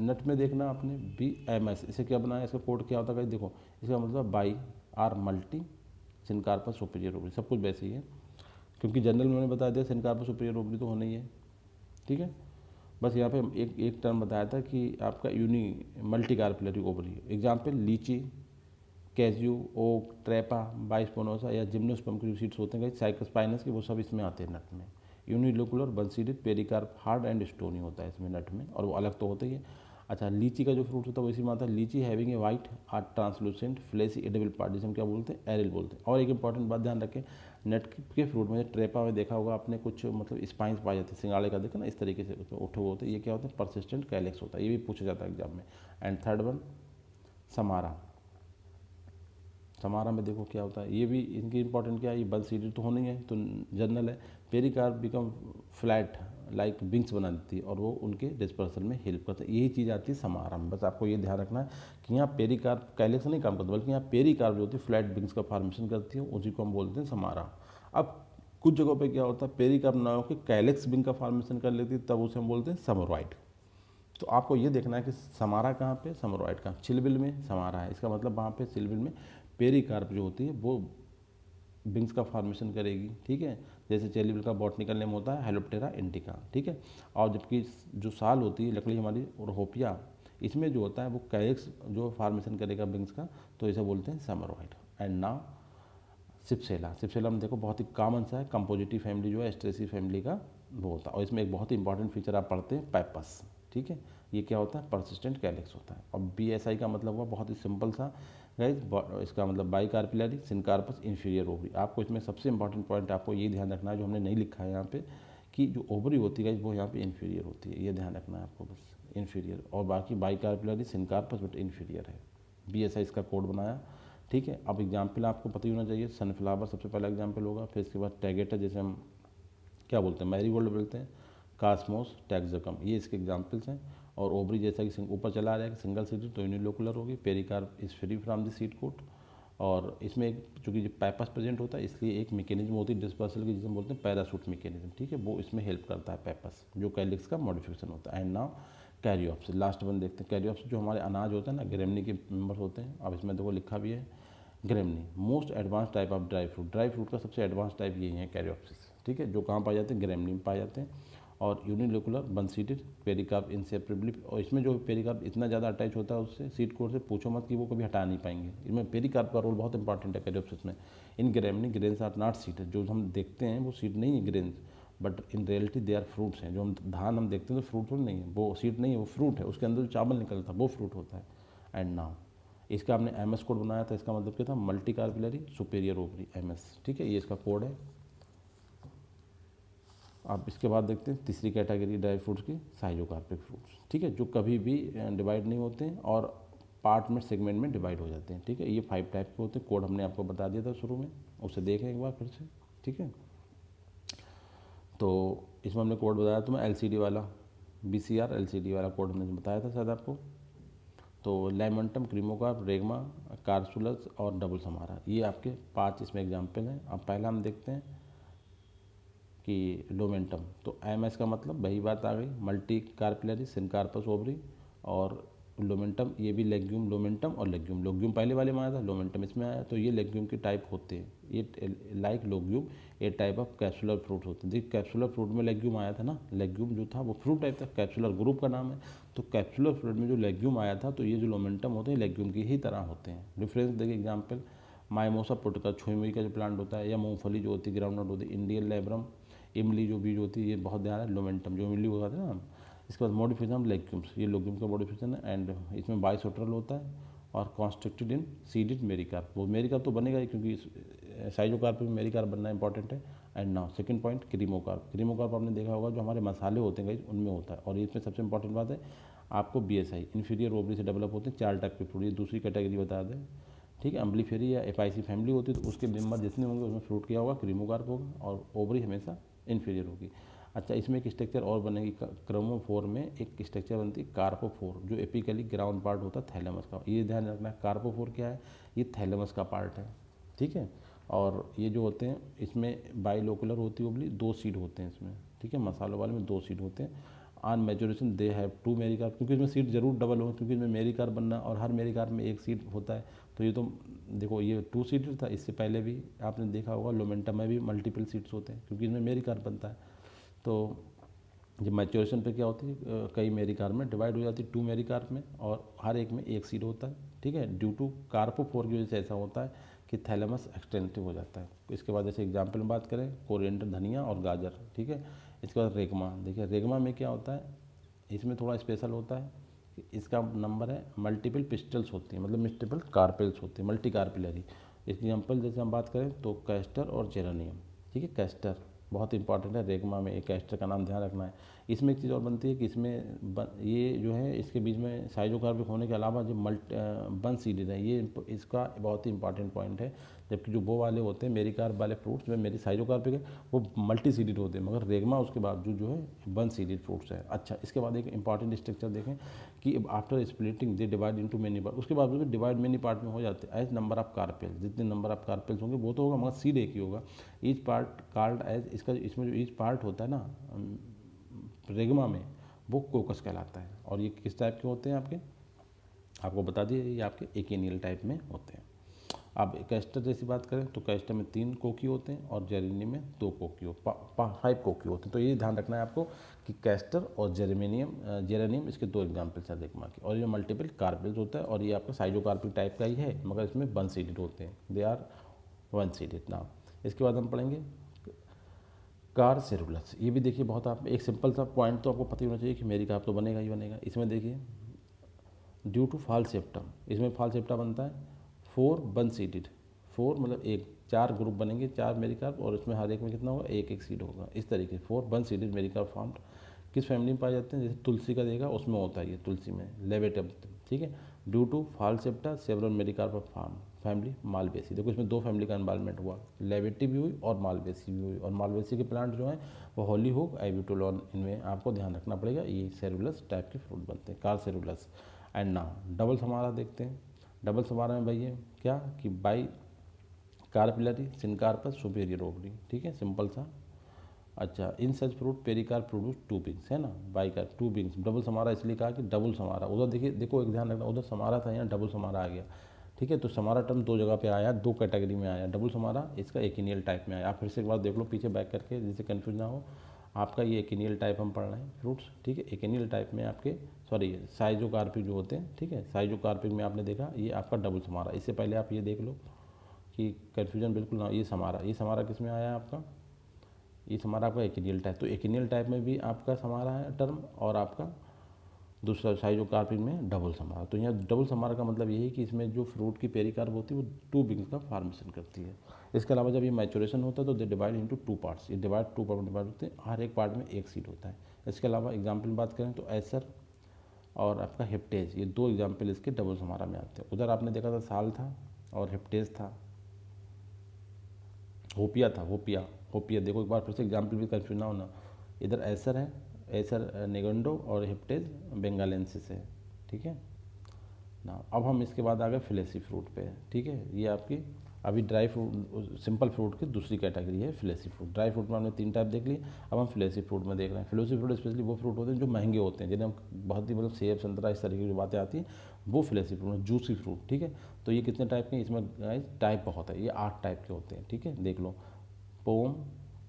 नट में देखना आपने BMS, इसे क्या बनाया, इसका कोड क्या होता है, देखो इसका मतलब by are multi syncarpous superior ovary, सब कुछ वैसे ही है, क्योंकि जनरल में मैंने बता दिया सिनकार्पस सुपीरियर ओवरी तो होना ही है, ठीक है। बस यहाँ पे एक टर्म बताया था कि आपका यूनी मल्टी कार्पिलरी ओवरी। एग्जाम्पल लीची, कैज्यू, ओक, ट्रेपा, बाइस्पोनोसा या जिम्नोस्पर्म के जो सीड्स होते हैं साइकोस्पाइनस के, वो सब इसमें आते हैं नट में। Unilocular one seeded pericarp hard and stony होता है इसमें नट में, और वो अलग तो होता ही है। अच्छा, लीची का जो फ्रूट होता है वो इसी में आता है, litchi having a white or translucent fleshy edible part, जिसे हम क्या बोलते हैं, एरिल बोलते हैं। और एक इंपॉर्टेंट बात ध्यान रखें, नट के फ्रूट में ट्रेपा में देखा होगा आपने कुछ मतलब स्पाइंस पाए जाते हैं, सिंगाड़े का देखा ना, इस तरीके से उसमें उठे हुए होते हैं, ये क्या होता है, परसिस्टेंट कैलेक्स होता है, ये भी पूछा जाता है एग्जाम में। And third one samara. Samara में देखो क्या होता है, ये भी इनकी इंपॉर्टेंट क्या है, ये बल सीडेड तो होनी है तो जनरल है। Pericarp become flat like Winx बना देती है और वो उनके डिस्पर्सल में हेल्प करता है, यही चीज़ आती है समारा में। बस आपको ये ध्यान रखना है कि यहाँ पेरिकार्प कैलेक्स नहीं काम करता, बल्कि यहाँ पेरिकार्प जो होती है फ्लैट विंग्स का फॉर्मेशन करती है, उसी को हम बोलते हैं समारा। अब कुछ जगहों पे क्या होता है, पेरिकार्प ना होकर कैलेक्स विंग का फॉर्मेशन कर लेती है, तब उसे हम बोलते हैं समरॉइड। तो आपको ये देखना है कि समारा कहाँ पे, समरॉइड कहाँ, चिलबिल में समारा है, इसका मतलब वहाँ पे चिलबिल में पेरिकार्प जो होती है वो विंग्स का फॉर्मेशन करेगी, ठीक है। जैसे चेलिबल का बॉटनिकल नेम होता है हेलोप्टेरा इंडिका, ठीक है। और जबकि जो साल होती है लकड़ी हमारी रोहोपिया, इसमें जो होता है वो कैलेक्स जो फॉर्मेशन करेगा विंग्स का, तो इसे बोलते हैं समरॉइड। And now सिप्सेला। सिप्सेला में देखो बहुत ही कॉमन सा है, कंपोजिटिव फैमिली जो है एस्ट्रेसी फैमिली का वो होता है, और इसमें एक बहुत ही इंपॉर्टेंट फीचर आप पढ़ते हैं पैपस, ठीक है। ये क्या होता है, परसिस्टेंट कैलेक्स होता है। और BSI का मतलब हुआ बहुत ही सिंपल सा गाइज, इसका मतलब बाई कार्पिलरी सिनकार्पस इन्फीरियर ओवरी। आपको इसमें सबसे इंपॉर्टेंट पॉइंट आपको ये ध्यान रखना है, जो हमने नहीं लिखा है यहाँ पे, कि जो ओवरी होती है वो यहाँ पे इन्फीरियर होती है, ये ध्यान रखना है आपको, बस इन्फीरियर। और बाकी बाई कार्पिलरी सिनकार्पस बट इन्फीरियर है, BSI इसका कोड बनाया, ठीक है। अब एग्जाम्पल आपको पता ही होना चाहिए, सनफ्लावर सबसे पहला एग्जाम्पल होगा, फिर इसके बाद टैगेटा, जैसे हम क्या बोलते हैं, मैरीगोल्ड बोलते हैं, कास्मोस, टैक्सकम, ये इसके एग्जाम्पल्स हैं। और ओवरी जैसा कि ऊपर चला रहा है कि सिंगल सीडेड तो यूनिलोकुलर होगी, pericarp is free from the seed coat. और इसमें एक चूँकि पैपस प्रेजेंट होता है इसलिए एक मैकेनिज्म होती है डिस्पर्सल की, जिसे हम बोलते हैं पैरासूट मैकेनिज्म, ठीक है, वो इसमें हेल्प करता है पैपस, जो कैलिक्स का मॉडिफिकेशन होता है। And now caryopsis, last one देखते हैं। कैरियोप्सिस जो हमारे अनाज होता है ना, ग्रेमनी के मेंबर्स होते हैं। अब इसमें देखो लिखा भी है ग्रेमनी, most advance type of dry fruit. Dry fruit का सबसे एडवांस टाइप यही है कैरियोप्सिस, ठीक है, जो कहाँ पाए जाते हैं, ग्रेमनी में पाए जाते हैं। और यूनिलोकुलर वन सीटेड पेरिकार्प इंसेपरेबली, और इसमें जो पेरिकार्प इतना ज़्यादा अटैच होता है उससे सीड कोड से पूछो मत कि वो कभी हटा नहीं पाएंगे। इसमें पेरिकार्प का रोल बहुत इंपॉर्टेंट है कैरियोप्सिस में। In Gramineae grains are not seed, जो हम देखते हैं वो सीड नहीं है grains, but in reality they are fruits हैं। जो हम धान हम देखते हैं तो फ्रूट नहीं है, वो सीड नहीं है, वो फ्रूट है, उसके अंदर जो चावल निकलता है वो फ्रूट होता है। एंड नाउ इसका आपने एमएस कोड बनाया था, इसका मतलब क्या था, मल्टी कार्पिलरी सुपेरियर ओवरी, एमएस, ठीक है, ये इसका कोड है। आप इसके बाद देखते हैं तीसरी कैटेगरी ड्राई फ्रूट्स की, साइजोकार्पिक फ्रूट्स, ठीक है, जो कभी भी डिवाइड नहीं होते हैं और पार्ट में सेगमेंट में डिवाइड हो जाते हैं, ठीक है। ये 5 टाइप के होते हैं, कोड हमने आपको बता दिया था शुरू में, उसे देखें एक बार फिर से, ठीक है। तो इसमें हमने कोड बताया तुम्हें एलसीडी वाला, बीसीआर एलसीडी वाला कोड हमने बताया था शायद आपको। तो लेमंटम, क्रीमोकार्प, रेगमा, कार्सुलस और डबल समारा, ये आपके 5 इसमें एग्जाम्पल हैं। अब पहला हम देखते हैं कि लोमेंटम, तो एमएस का मतलब वही बात आ गई, मल्टी कार्पिलरी सिनकार्पस ओवरी, और लोमेंटम ये भी लेग्यूम, लोमेंटम और लेग्यूम, लोग्यूम पहले वाले में आया था, लोमेंटम इसमें आया, तो ये लेग्यूम की टाइप होते हैं, ये लाइक लोग्यूम ये टाइप ऑफ कैप्सुलर फ्रूट होते हैं। देखिए कैप्सुलर फ्रूट में लेग्यूम आया था ना, लेग्यूम जो था वो फ्रूट टाइप था, कैप्सुलर ग्रुप का नाम है, तो कैप्सुलर फ्रूट में जो लेग्यूम आया था, तो ये जो लोमेंटम होते हैं लेग्यूम की ही तरह होते हैं। डिफरेंस देखिए एग्जाम्पल, माइमोसा पुटका, छुई का जो प्लांट होता है, या मूंगफली जो होती है ग्राउंडनट होती है, इंडियन लेब्रम, इमली जो बीज होती है, ये बहुत ध्यान है, लोमेंटम जो इमली होता है ना। इसके बाद मॉडिफिकेशन लेग्यूम्स, ये लेग्यूम का मॉडिफिकेशन है, एंड इसमें बाइसोटरल होता है और कॉन्स्ट्रक्टेड इन सीडेड मेरिकार्प, वो मेरिकार्प तो बनेगा ही क्योंकि साइजोकार्प में मेरिकार्प बनना इंपॉर्टेंट है। एंड नाउ सेकंड पॉइंट क्रीमोकार्प, क्रीमोकार्प आपने देखा होगा जो हमारे मसाले होते हैं उनमें होता है, और इसमें सबसे इंपॉर्टेंट बात है आपको बीएसआई इन्फीरियर ओवरी से डेवलप होते हैं 4 टाइप के फ्रूट, ये दूसरी कैटेगरी बता दें, ठीक है। अम्बलीफेरी या एपाइसी फैमिली होती है, तो उसके मेंबर जितने होंगे उसमें फ्रूट किया होगा क्रीमोकार्प होगा, और ओवरी हमेशा इन्फीरियर होगी। अच्छा, इसमें एक स्ट्रक्चर और बनेगी, क्रोमोफोर में एक स्ट्रक्चर बनती है कार्पोफोर, जो एपिकली ग्राउंड पार्ट होता है थैलेमस का, ये ध्यान रखना है, कार्पोफोर क्या है, ये थैलेमस का पार्ट है, ठीक है। और ये जो होते हैं इसमें बाइलोकुलर होती है ओवली, 2 सीड होते हैं इसमें, ठीक है, मसालों वाले में 2 सीड होते हैं। ऑन मैच्योरेशन दे हैव 2 मेरिकार्प, क्योंकि इसमें सीड जरूर डबल हो, क्योंकि इसमें मेरिकार्प बनना और हर मेरिकार्प में 1 सीड होता है, तो ये तो देखो ये 2 सीड था, इससे पहले भी आपने देखा होगा लोमेंटम में भी मल्टीपल सीड्स होते हैं क्योंकि इसमें मेरिकार्प बनता है। तो जब मैच्योरेशन पे क्या होती है, कई मेरिकार्प में डिवाइड हो जाती है 2 मेरिकार्प में, और हर एक में 1 सीड होता है, ठीक है। ड्यू टू कार्पोफोर की वजह से ऐसा होता है कि थैलेमस एक्सटेंसिव हो जाता है। इसके बाद जैसे एग्जाम्पल में बात करें, कोरिएंडर धनिया और गाजर, ठीक है। इसके बाद रेगमा, देखिए रेगमा में क्या होता है, इसमें थोड़ा स्पेशल होता है कि इसका नंबर है मल्टीपल पिस्टल्स होती हैं, मतलब मल्टीपल कार्पेल्स होती हैं, मल्टी कार्पिलरी। एग्जाम्पल जैसे हम बात करें तो कैस्टर और जेरेनियम, ठीक है, कैस्टर बहुत इंपॉर्टेंट है, रेगमा में एक कैस्टर का नाम ध्यान रखना है। इसमें एक चीज़ और बनती है कि इसमें ये जो है इसके बीच में साइजोकार्पिक होने के अलावा जो वन सीडेड है, ये इसका बहुत ही इंपॉर्टेंट पॉइंट है। जबकि जो वो वाले होते हैं मेरिकार्प वाले फ्रूट्स में, मेरी साइजोकार्पिक है, वो मल्टी सीडेड होते हैं, मगर रेगमा उसके बावजूद जो है वन सीडेड फ्रूट्स है। अच्छा, इसके बाद एक इंपॉर्टेंट स्ट्रक्चर देखें कि after splitting they divide into many part, उसके बाद भी डिवाइड मेनी पार्ट में हो जाते हैं एज नंबर ऑफ कार्पेल, जितने नंबर ऑफ कार्पेल्स होंगे वो तो होगा, मगर सीड एक ही होगा। ईच पार्ट कार्ड एज, इसका इसमें जो ईच पार्ट होता है ना रेगमा में, वो कोकस कहलाता है। और ये किस टाइप के होते हैं आपको बता दिए, ये आपके एकेनियल टाइप में होते हैं। अब कैस्टर जैसी बात करें तो कैस्टर में 3 कोकी होते हैं और जेरेनियम में 2 कोकी 5 कोकी होते हैं। तो ये ध्यान रखना है आपको कि कैस्टर और जेरेनियम इसके 2 एग्जाम्पल्स हैं रेगमा के, और ये मल्टीपल कार्पेल्स होता है, और ये आपका साइजोकार्पिक टाइप का ही है, मगर इसमें वन सीडेड होते हैं, they are one seeded now. इसके बाद हम पढ़ेंगे कार्सेरुलस, ये भी देखिए बहुत, आप एक सिंपल सा पॉइंट तो आपको पता ही होना चाहिए कि मेरिकार्प तो बनेगा ही बनेगा। इसमें देखिए ड्यू टू फाल्सेप्टम, इसमें फाल्सेप्टा बनता है 4 वन सीडेड, 4 मतलब 1, 4 ग्रुप बनेंगे, 4 मेरिकार्प, और इसमें हर एक में कितना होगा, 1 सीड होगा, इस तरीके से 4 वन सीडेड मेरिकार्प फॉर्म्ड। किस फैमिली में पाए जाते हैं, जैसे तुलसी का देखा उसमें होता है ये, तुलसी में लेवेटम, ठीक है। Due to false septa several mericarp of family Malvaceae, देखो इसमें 2 फैमिली का इन्वॉल्वमेंट हुआ, लेवेटी भी हुई और मालवेसी भी हुई, और मालवेसी के प्लांट जो हैं वो हॉलीहोक, एविटोलॉन, इनमें आपको ध्यान रखना पड़ेगा, ये सेरुलस टाइप के फ्रूट बनते हैं, कार्सेरुलस। एंड नाउ डबल समारा देखते हैं। डबल समारा में भैया क्या कि बाई कार्पिलरी सिनकार्पस सुपेरियर ओवरी, ठीक है, सिंपल सा। अच्छा, इन सच फ्रूट पेरिकार्प प्रोड्यूस 2 विंग्स, है ना, बाइकार्प 2 विंग्स। डबल समारा इसलिए कहा कि डबल समारा, उधर देखिए, देखो एक ध्यान रखना, उधर समारा था, यहाँ डबल समारा आ गया, ठीक है। तो समारा टर्म 2 जगह पे आया, 2 कैटेगरी में आया, डबल समारा इसका एकिनियल टाइप में आया। आप फिर से एक बार देख लो पीछे बैक करके, जिससे कन्फ्यूज ना हो। आपका ये एकिनियल टाइप हम पढ़ रहे हैं फ्रूट्स, ठीक है। एकिनियल टाइप में आपके साइजोकार्पिक जो होते हैं, ठीक है। साइजोकार्पिक में आपने देखा ये आपका डबल समारा। इससे पहले आप ये देख लो कि कन्फ्यूजन बिल्कुल ना, ये समारा किस में आया है आपका, ये समारा आपका एकिनियल टाइप। तो एकिनियल टाइप में भी आपका समारा है टर्म, और आपका दूसरा साइजोकार्पिक में डबल समारा। तो यहाँ डबल समारा का मतलब यही है कि इसमें जो फ्रूट की पेरिकार्प होती है वो 2 विंग्स का फॉर्मेशन करती है। इसके अलावा जब ये मैचुरेशन होता है तो दे डिवाइड इनटू 2 पार्ट्स, ये डिवाइड 2 पार्ट में डिवाइड होते हैं, हर एक पार्ट में एक सीड होता है। इसके अलावा एग्जाम्पल बात करें तो एसर और आपका हेप्टेज, ये 2 एग्जाम्पल इसके डबल समारा में आते हैं। उधर आपने देखा था साल था और हेप्टेज था, होपिया था, होपिया देखो एक बार फिर से एग्जाम्पल भी कंफ्यूज ना होना। इधर एसर है, एसर नेगंडो, और हेप्टेज बेंगालेंसिस है, ठीक है ना। अब हम इसके बाद आ गए फ्लेसी फ्रूट पे, ठीक है। ये आपकी अभी ड्राई फ्रूट, सिंपल फ्रूट की दूसरी कैटेगरी है फ्लेसी फ्रूट। ड्राई फ्रूट में हमने 3 टाइप देख लिए, अब हम फ्लेसी फ्रूट में देख रहे हैं। फ्लेसी फ्रूट स्पेशली वो फ्रूट होते हैं जो महंगे होते हैं, जिन्हें हम बहुत ही मतलब सेब संतरा इस तरीके की जो बातें आती हैं, वो फ्लेसी फ्रूट, जूसी फ्रूट, ठीक है। तो ये कितने टाइप के हैं, इसमें टाइप बहुत है, ये 8 टाइप के होते हैं, ठीक है। देख लो, पोम,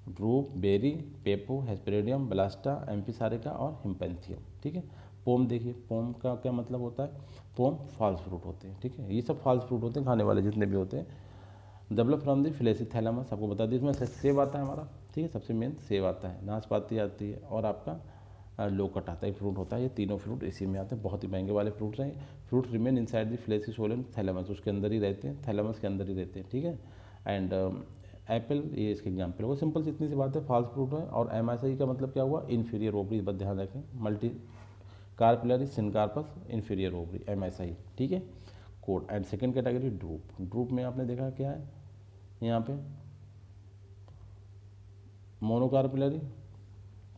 ड्रूप, बेरी, पेपो, हेस्पेरिडियम, ब्लास्टा, एम्फिसारिका और हिम्पेंथियम, ठीक है। पोम देखिए, पोम का क्या मतलब होता है, पोम फॉल्स फ्रूट होते हैं, ठीक है। ये सब फॉल्स फ्रूट होते हैं खाने वाले जितने भी होते हैं। Develop from the fleshy thalamus, आपको बता दी, इसमें सेब आता है हमारा, ठीक है, सबसे मेन सेब आता है, नाशपाती आती है, और आपका लोकट आता है, फ्रूट होता है। ये तीनों फ्रूट इसी में आते हैं, बहुत ही महंगे वाले फ्रूट्स हैं। Fruit remain inside the fleshy Solan thalamus, उसके अंदर ही रहते हैं, थैलेमस के अंदर ही रहते हैं, ठीक है। एंड एप्पल, ये इसके एग्जाम्पल होगा। सिंपल इतनी सी बात है, फॉल्स फ्रूट है। और MSI का मतलब क्या हुआ, इन्फीरियर ओवरी, बस ध्यान रखें, multicarpellary syncarpous inferior ovary, MSI, ठीक है code. And second category drupe, drupe में आपने देखा क्या है यहाँ पे, monocarpellary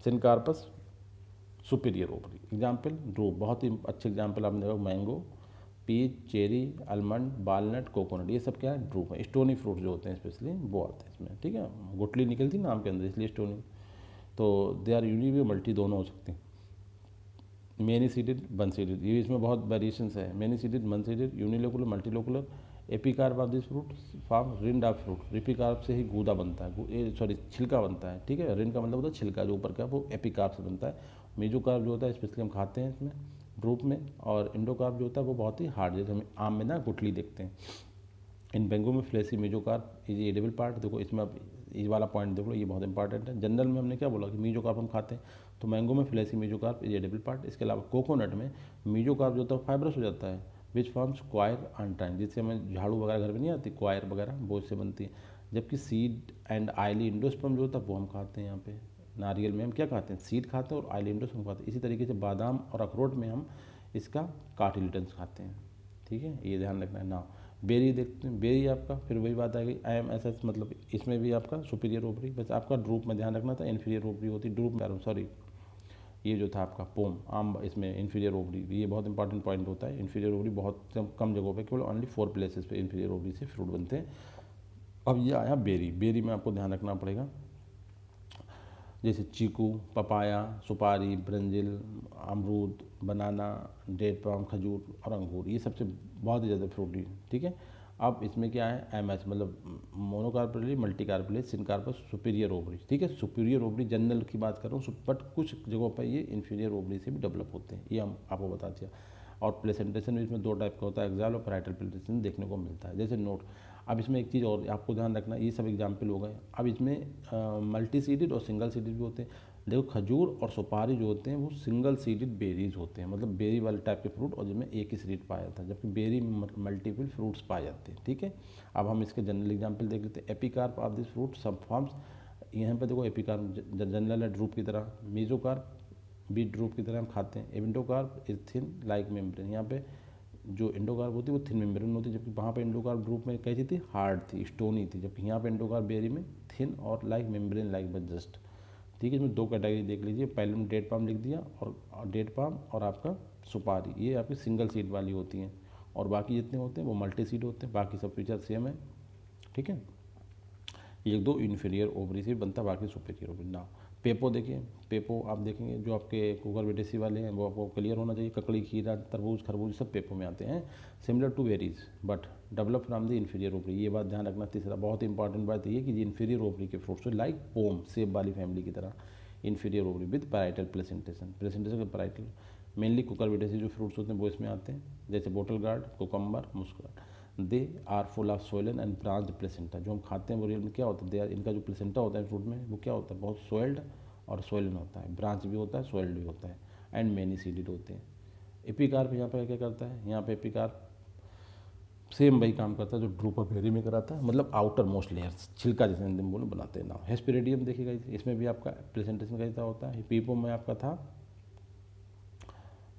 syncarpous superior ovary, example drupe. बहुत ही अच्छे एग्जाम्पल आपने देखा, mango, peach, cherry, almond, walnut, coconut, ये सब क्या है, ड्रूप है। स्टोनी फ्रूट जो होते हैं स्पेशली वो आते हैं इसमें, ठीक है। गुठली निकलती नाम के अंदर, इसलिए स्टोनी। तो दे आर यूनि भी मल्टी दोनों हो सकते हैं। मेनी सीडेड, वन सीडेड, ये इसमें बहुत वेरिएशंस है। Many seeded, one seeded, unilocular, multilocular. Epicarp of this fruit form rind of fruit, pericarp से ही गूदा बनता है, सॉरी छिलका बनता है, ठीक है। रिंड का मतलब होता है छिलका, जो ऊपर का वो एपिकार्प से बनता है। मेजोकार्प जो होता है स्पेशली हम खाते हैं इसमें ड्रूप में, और इंडोकार्प जो होता है वो बहुत ही हार्ड, जैसे हम आम में ना गुठली देखते हैं। इन बेंगो में fleshy mesocarp is edible part, देखो इसमें अब ये वाला पॉइंट देख लो, ये बहुत इंपॉर्टेंट है। जनरल में हमने क्या बोला कि मेजोकार्प हम खाते हैं, तो मैंगो में fleshy mesocarp is edible part. इसके अलावा कोकोनट में मेजोकार्प जो होता है फाइब्रस हो जाता है, विच फॉर्म्स क्वायर अनटाइन, जिससे हमें झाड़ू वगैरह घर में नहीं आती, क्वायर वगैरह वो इससे बनती है। जबकि सीड एंड आयली इंडोस्पर्म जो होता है वो हम खाते हैं यहाँ पे। नारियल में हम क्या खाते हैं, सीड खाते हैं, और आयली इंडोस्पर्म खाते हैं। इसी तरीके से बादाम और अखरोट में हम इसका कार्टिलेटन्स खाते हैं, ठीक है, ये ध्यान रखना है ना। बेरी देखते हैं, बेरी आपका फिर वही बात आ गई, IMSS, मतलब इसमें भी आपका सुपीरियर ओवरी, बस आपका ड्रूप में ध्यान रखना था, इन्फीरियर ओवरी होती ड्रूप में, सॉरी ये जो था आपका पोम आम, इसमें इन्फीरियर ओवरी, ये बहुत इंपॉर्टेंट पॉइंट होता है। इन्फीरियर ओवरी बहुत कम जगहों पे, केवल ओनली 4 प्लेसेस पे इन्फीरियर ओवरी से फ्रूट बनते हैं। अब ये आया बेरी, बेरी में आपको ध्यान रखना पड़ेगा, जैसे चीकू, पपाया, सुपारी, ब्रंजिल, अमरूद, बनाना, डेट पाम, खजूर और अंगूर, ये सबसे बहुत ही ज़्यादा फ्रूटी, ठीक है। अब इसमें क्या है, MS मतलब मोनोकार्पिलरी, मल्टीकार्पिलरी, सिनकार्पस, सुपीरियर ओवरी, ठीक है। सुपीरियर ओवरी जनरल की बात कर रहा हूँ, बट कुछ जगहों पर ये इन्फीरियर ओवरी से भी डेवलप होते हैं, ये हम आपको बता दिया। और प्लेसेंटेशन इसमें 2 टाइप का होता है, एक्साइल और पैराइटल प्लेसेंटेशन देखने को मिलता है, जैसे नोट। अब इसमें एक चीज़ और आपको ध्यान रखना, ये सब एग्जाम्पल हो गए। अब इसमें मल्टी सीडेड और सिंगल सीडेड भी होते हैं। देखो खजूर और सुपारी जो होते हैं वो सिंगल सीडेड बेरीज होते हैं, मतलब बेरी वाले टाइप के फ्रूट, और जिसमें एक ही सीड पाया जाता है, जबकि बेरी में मल्टीपल फ्रूट्स पाए जाते हैं, ठीक है। अब हम इसके जनरल एग्जाम्पल देख लेते हैं। एपिकार्प ऑफ दिस फ्रूट सब फॉर्म्स, यहाँ पे देखो एपिकार्प जनरल है ड्रूप की तरह, मेजोकार्प भी ड्रूप की तरह हम खाते हैं। Endocarp is thin like membrane, यहाँ पे जो इंडोकार्प होती है वो थिन मेम्ब्रेन होती है, जबकि वहाँ पे इंडोकार्प ग्रुप में कैसी थी, हार्ड थी, स्टोनी थी, जबकि यहाँ पे इंडोकार्प बेरी में थिन और लाइक मेम्ब्रेन लाइक बस जस्ट, ठीक है। इसमें 2 कैटेगरी देख लीजिए, पहले में डेट पाम लिख दिया, और डेट पाम और आपका सुपारी, ये आपकी सिंगल सीड वाली होती हैं, और बाकी जितने होते हैं वो मल्टी सीड होते हैं, बाकी सब फीचर सेम है, ठीक है। 1-2 इन्फीरियर ओवरी से बनता, बाकी सुपीरियर ओवरी ना। पेपो देखिए, पेपो आप देखेंगे जो आपके कुकर विदेशी वाले हैं वो आपको क्लियर होना चाहिए, ककड़ी, खीरा, तरबूज, खरबूज सब पेपो में आते हैं, similar to berries but develop from the inferior ovary, ये बात ध्यान रखना। तीसरा बहुत इंपॉर्टेंट बात ये कि ये इन्फीरियर ओवरी के फ्रूट्स लाइक पोम, सेब वाली फैमिली की तरह, inferior ovary with parietal placentation, placentation का पैराइटल। मेनली कुकुरबिटेसी जो फ्रूट्स होते हैं वो इसमें आते हैं, जैसे बोटल गार्ड, कोकम्बर, मुस्कुराट। They are full of swollen and branch placenta, जो हम खाते हैं वो रियल में क्या होता है, दे आर, इनका जो प्लेसेंटा होता है फ्रूट में वो क्या होता है, बहुत सोइल्ड और सोइलन होता है, ब्रांच भी होता है, सोइल्ड भी होता है, एंड मैनी सीडेड होते हैं। एपिकार्प यहाँ पर क्या करता है, यहाँ पे एपिकार्प सेम वही काम करता है जो ड्रूपा बेरी में कराता है, मतलब आउटर मोस्ट लेयर्स, छिलका जैसे हिंदी में बोलो बनाते हैं ना। हेस्पेरिडियम देखिएगा, इसमें भी आपका प्रेजेंटेशन कैसा होता है, पीपो में आपका था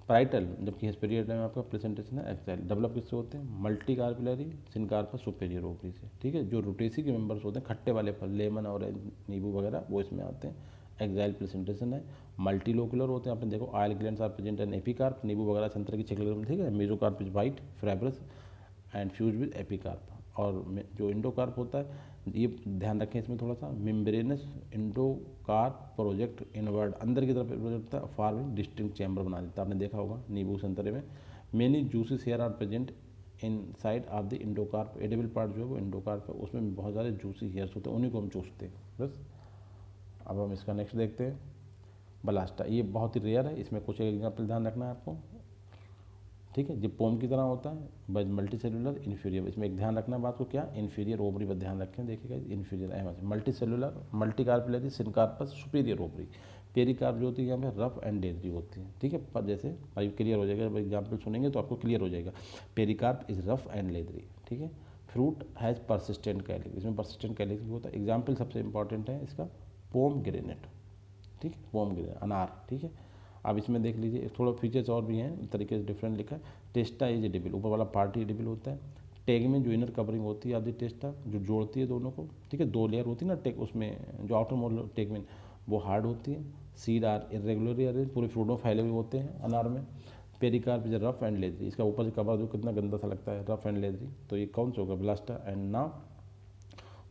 पैराइटल, जबकि हेस्पेरिडियम में आपका प्रेजेंटेशन है एक्साइल। डेवलप किससे होते हैं, मल्टी कार्पिलरी सिनकार्पस सुपेरियर ओवरी से, ठीक है। जो रोटेसी के मेंबर्स होते हैं, खट्टे वाले फल, लेमन और नींबू वगैरह, वो इसमें आते हैं। एक्साइल प्रेजेंटेशन है। मल्टीलोकुलर होते हैं, आपने देखो oil glands are present in epicarp, नींबू वगैरह संतरे की छिलके, ठीक है। Mesocarp is white fibrous and fuse with epicarp. और जो इंडोकार्प होता है, ये ध्यान रखें इसमें थोड़ा सा, मेम्ब्रेनस इंडोकार्प प्रोजेक्ट इनवर्ड, अंदर की तरफ प्रोजेक्ट होता है, फार्मिंग डिस्टिंक्ट चैम्बर बना देता है, आपने देखा होगा नींबू संतरे में। Many juices hair are present in side of the endocarp, edible part जो है वो इंडोकार्प है, उसमें बहुत सारे जूसी हेयर्स होते हैं, उन्हीं को हम चूसते हैं बस। अब हम इसका नेक्स्ट देखते हैं, बलास्टा। ये बहुत ही रेयर है, इसमें कुछ एग्जाम्पल ध्यान रखना है आपको, ठीक है। जो पोम की तरह होता है, बस मल्टी सेलुलर इन्फीरियर, इसमें एक ध्यान रखना बात को, क्या इन्फीरियर ओवरी पर ध्यान रखें, देखिएगा इन्फीरियर अहम है। Multicellular, multicarpellary, syncarpous, superior ovary. Pericarp जो होती है यहाँ पे रफ एंड डेजरी होती है, ठीक है। पर जैसे अभी क्लियर हो जाएगा, एग्जाम्पल सुनेंगे तो आपको क्लियर हो जाएगा। Pericarp is rough and leathery, ठीक है। फ्रूट हैज़ परसिस्टेंट कैलिक्स, इसमें परसिस्टेंट कैलिक्स भी होता है। एग्जाम्पल सबसे इंपॉर्टेंट है इसका पोम ग्रेनेट, ठीक है, पोम ग्रेनेट अनार, ठीक है। अब इसमें देख लीजिए थोड़ा फीचर्स और भी हैं, तरीके से डिफरेंट लिखा है। टेस्टा इज एडिबल, ऊपर वाला पार्ट एडिबल होता है। टेग में जो इनर कवरिंग होती है आदि टेस्टा, जो जोड़ती है दोनों को, ठीक है, दो लेयर होती है ना टेग, उसमें जो आउटर मोड टेग में वो हार्ड होती है। सीड आर इरेगुलरली अरेंज, पूरे फ्रूट में फैले हुए होते हैं अनार में। Pericarp is rough and leathery, इसका ऊपर से कवर जो कितना गंदा सा लगता है, रफ एंड लेदरी। तो ये कौन सा होगा, ब्लास्टा। एंड नाउ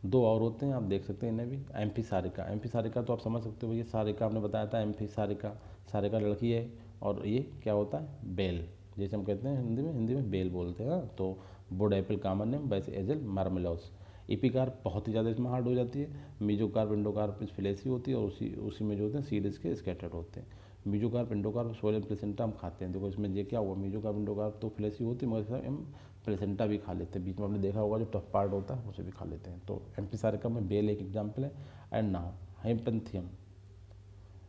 दो और होते हैं, आप देख सकते हैं इन्हें भी, एम्फी सारिका। एम्फी सारिका तो आप समझ सकते हो, ये सारिका आपने बताया था, एम्फी सारिका, सारिका लड़की है, और ये क्या होता है, बेल, जैसे हम कहते हैं हिंदी में बेल बोलते हैं। तो बोर्ड एप्पल कॉमन नेम, वैसे एजल मार्मेलोस। एपिकार्प बहुत ही ज़्यादा इसमें हार्ड हो जाती है। मीजोकार्प इंडोकार्प फ्लेसी होती है, और उसी में जो होते हैं सीड इसके स्कैटर्ड होते हैं। मीजोकार्प इंडोकार्प सोयल प्लेसेंटा हम खाते हैं, देखो इसमें ये क्या हुआ, मीजोकार्प इंडोकार्प तो फ्लेसी होती है, मगर हम प्लेसेंटा भी खा लेते हैं, बीच में आपने देखा होगा जो टफ पार्ट होता है उसे भी खा लेते हैं। तो एम्फीसारिका में बेल एक एग्जाम्पल है। एंड नाउ हेम्पेंथियम,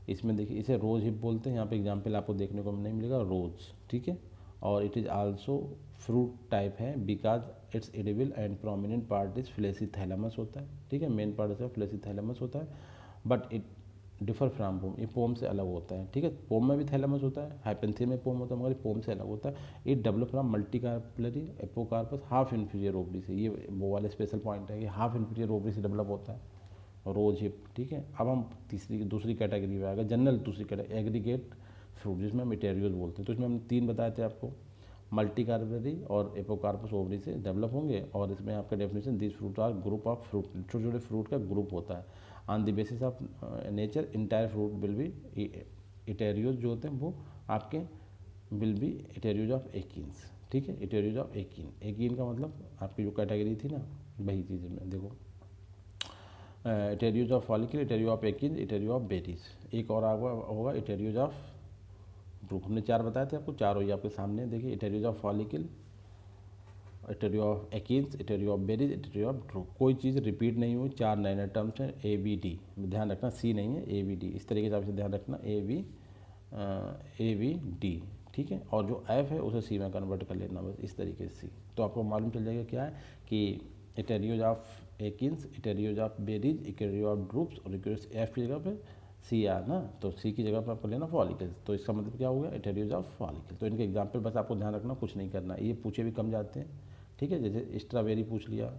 इसमें देखिए इसे रोज हिप बोलते हैं, यहाँ पे एग्जाम्पल आपको देखने को नहीं मिलेगा, रोज, ठीक है। और it is also fruit type है, because it's edible and prominent part is fleshy thalamus होता है, ठीक है, मेन पार्ट इसका फ्लेसी थैलेमस होता है। But it differ from pome, ये पोम से अलग होता है, ठीक है। पोम में भी थैलेमस होता है, हाइपेंथियम में पोम होता है, मगर पोम से अलग होता है। It develop from multicarpellary apocarpous half inferior ovary से, ये वो वाले स्पेशल पॉइंट है कि हाफ इन्फीरियर ओवरी से डेवलप होता है, रोज हिप, ठीक है। अब हम दूसरी कैटेगरी में आ गए, जनरल दूसरी कैटेगरी, एग्रीगेट फ्रूट, जिसमें हम इटेरियोज बोलते हैं। तो इसमें हम तीन बताए थे आपको, मल्टी कार्पिलरी और एपोकार्पस ओवरी से डेवलप होंगे। और इसमें आपका definition, this fruit are group of fruit, छोटे छोटे फ्रूट का ग्रुप होता है। On the basis of nature entire fruit will be etaerios जो होते हैं वो आपके will be etaerios of achenes, ठीक है। इटेरियोज ऑफ एकीन, एकीन का मतलब आपकी जो कैटेगरी थी ना वही चीज़ में देखो, etaerios of follicle, etaerio of achene, etaerio of berries. एक और होगा इटेरियोज ऑफ ड्रूप, हमने चार बताए थे आपको, चार हो ये आपके सामने देखिए, etaerios of follicle, etaerio of achenes, etaerio of berries, etaerio of drupe. कोई चीज़ रिपीट नहीं हुई, चार नए नए टर्म्स हैं, ABD, ध्यान रखना, C नहीं है, ABD, इस तरीके से आपसे ध्यान रखना, ABD, ठीक है। और जो F है उसे C में कन्वर्ट कर लेना, बस इस तरीके से C। तो आपको मालूम चल जाएगा क्या है कि इटेरियोज of एकिन्स, इटेरियोज of berries, etaerio of droops, और F की जगह पे C आ ना, तो C की जगह पर आपको लेना फॉलिकल्स। तो इसका मतलब क्या हो गया, इटेरियोज ऑफ फॉलिकल। तो इनके एग्जाम्पल बस आपको ध्यान रखना, कुछ नहीं करना, ये पूछे भी कम जाते हैं, ठीक है। जैसे स्ट्रॉबेरी पूछ लिया,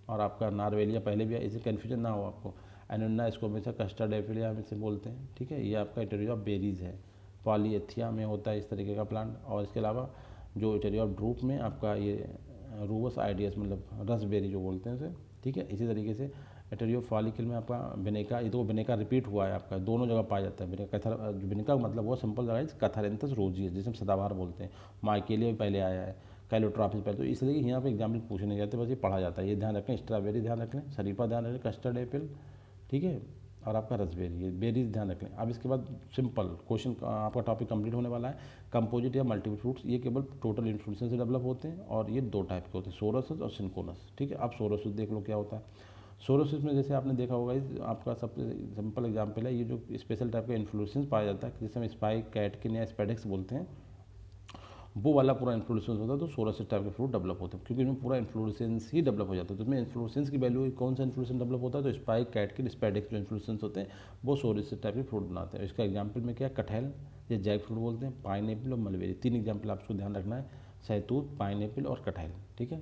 और आपका नारवेलिया पहले भी, इसे कन्फ्यूजन ना हो आपको। एनोना, इसको हमेशा कस्टर्ड एफिलिया हम इसे बोलते हैं, ठीक है। ये आपका इटेरियो ऑफ बेरीज है, पॉलीएथिया में होता है इस तरीके का प्लांट। और इसके अलावा जो इटेरियो ऑफ ड्रूप में आपका ये रूबस आइडियस, मतलब रसबेरी जो बोलते हैं उसे, ठीक है। इसी तरीके से इटेरियो फॉलिकल में आपका विनेका, ये तो विनेका रिपीट हुआ है आपका, दोनों जगह पाया जाता है विनेका। विनेका मतलब वो सिंपल जगह है, कैथारेंथस रोजियस, जिसे हम सदाबहार बोलते हैं। माइकेलिया भी पहले आया है, कैलोट्रॉपिस पहले, तो इसलिए यहाँ पे एग्जाम्पल पूछे नहीं जाते, बस ये पढ़ा जाता है, ये ध्यान रखें। स्ट्रॉबेरी ध्यान रखें, शरीफा ध्यान रखें, कस्टर्ड एप्पल, ठीक है। और आपका रसबेरी, ये बेरीज ध्यान रख लें। अब इसके बाद सिंपल क्वेश्चन आपका टॉपिक कंप्लीट होने वाला है। कंपोजिट या मल्टीपल फ्रूट्स ये केवल टोटल इन्फ्लोरेसेंस से डेवलप होते हैं और ये दो टाइप के होते हैं, सोरोसिस और सिंक्रोनस। ठीक है, अब सोरोसिस देख लो क्या होता है। सोरोसिस में जैसे आपने देखा होगा, आपका सबसे सिंपल एग्जाम्पल है, ये जो स्पेशल टाइप का इन्फ्लोरेसेंस पाया जाता है जिसे हम स्पाइक, कैटकिन या स्पेडेक्स बोलते हैं, वो वाला पूरा इन्फ्लोरेसेंस होता है, तो सोरोसिस टाइप के फ्रूट डेवलप होते हैं क्योंकि इसमें पूरा इन्फ्लोरेसेंस ही डेवलप हो जाता है। तो इसमें इन्फ्लोरेसेंस की वैल्यू कौन सा इन्फ्लोरेसेंस डेवलप होता है, तो स्पाइक, कैटकिन, स्पेडेक्स जो इन्फ्लोरेसेंस होते हैं वो सोरोसिस टाइप के फ्रूट बनाते हैं। इसका एग्जाम्पल में क्या, कटहल, ये जैक फ्रूट बोलते हैं, पाइनएप्पल और मलबेरी, तीन एग्जाम्पल आपको ध्यान रखना है, शहतूत, पाइनएप्पल और कटहल। ठीक है,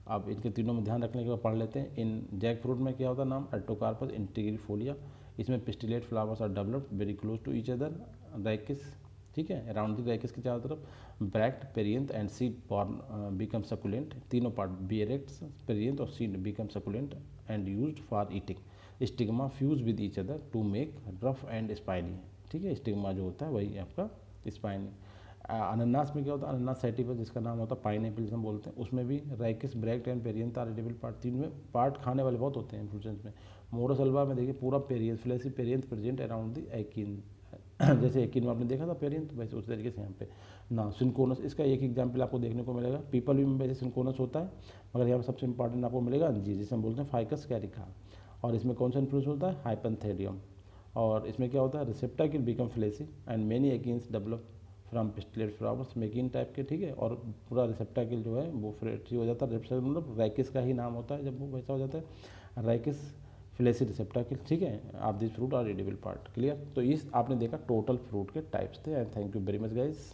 अब इनके तीनों में ध्यान रखने के बाद पढ़ लेते हैं। इन जैक फ्रूट में क्या होता है नाम, एल्टोकार्पस इंटीग्रिफोलिया, इसमें pistillate flowers are developed very close to each other, rachis, ठीक है, अराउंड द राइकिस के चारों तरफ, bract, perianth and seed born become succulent, तीनों पार्ट बियरेक्ट्स, पेरियंथ और seed become succulent and used for eating, stigma fuse with each other to make rough and spiny. ठीक है, स्टिग्मा जो होता है वही आपका स्पाइनी। अनानास में क्या होता है, अनानास सैटिवस जिसका नाम होता है पाइनएप्पल हम बोलते हैं, उसमें भी rachis, bract and perianth are edible part, तीन में पार्ट खाने वाले बहुत होते हैं इन्फ्लोरेसेंस में। मोरोसल्वा में देखिए पूरा perianth, fleshy perianth present around the Eakin, जैसे एकिन में आपने देखा था पेरियंथ, वैसे उस तरीके से यहाँ पे ना। सिंक्रोनस, इसका एक एग्जाम्पल आपको देखने को मिलेगा, पीपल भी में वैसे सिंक्रोनस होता है, मगर यहाँ पर सबसे इंपॉर्टेंट आपको मिलेगा अंजीर, जिसे हम बोलते हैं फाइकस कैरिका, और इसमें कौन सा इन्फ्लुएंस होता है, हाइपनथेरियम, और इसमें क्या होता है, receptacle become fleshy and many achenes develop from pistillate flowers, मेकिन टाइप के। ठीक है, और पूरा रिसेप्टाकिल जो है वो फ्लेसी हो जाता है, रिसेप्टाकिल मतलब रैकिस का ही नाम होता है जब वो वैसा हो जाता है, रैकिस फ्लेसी रिसेप्टाकिल। ठीक है, आप this fruit are edible part, clear. तो इस आपने देखा टोटल फ्रूट के टाइप्स थे, and thank you very much guys.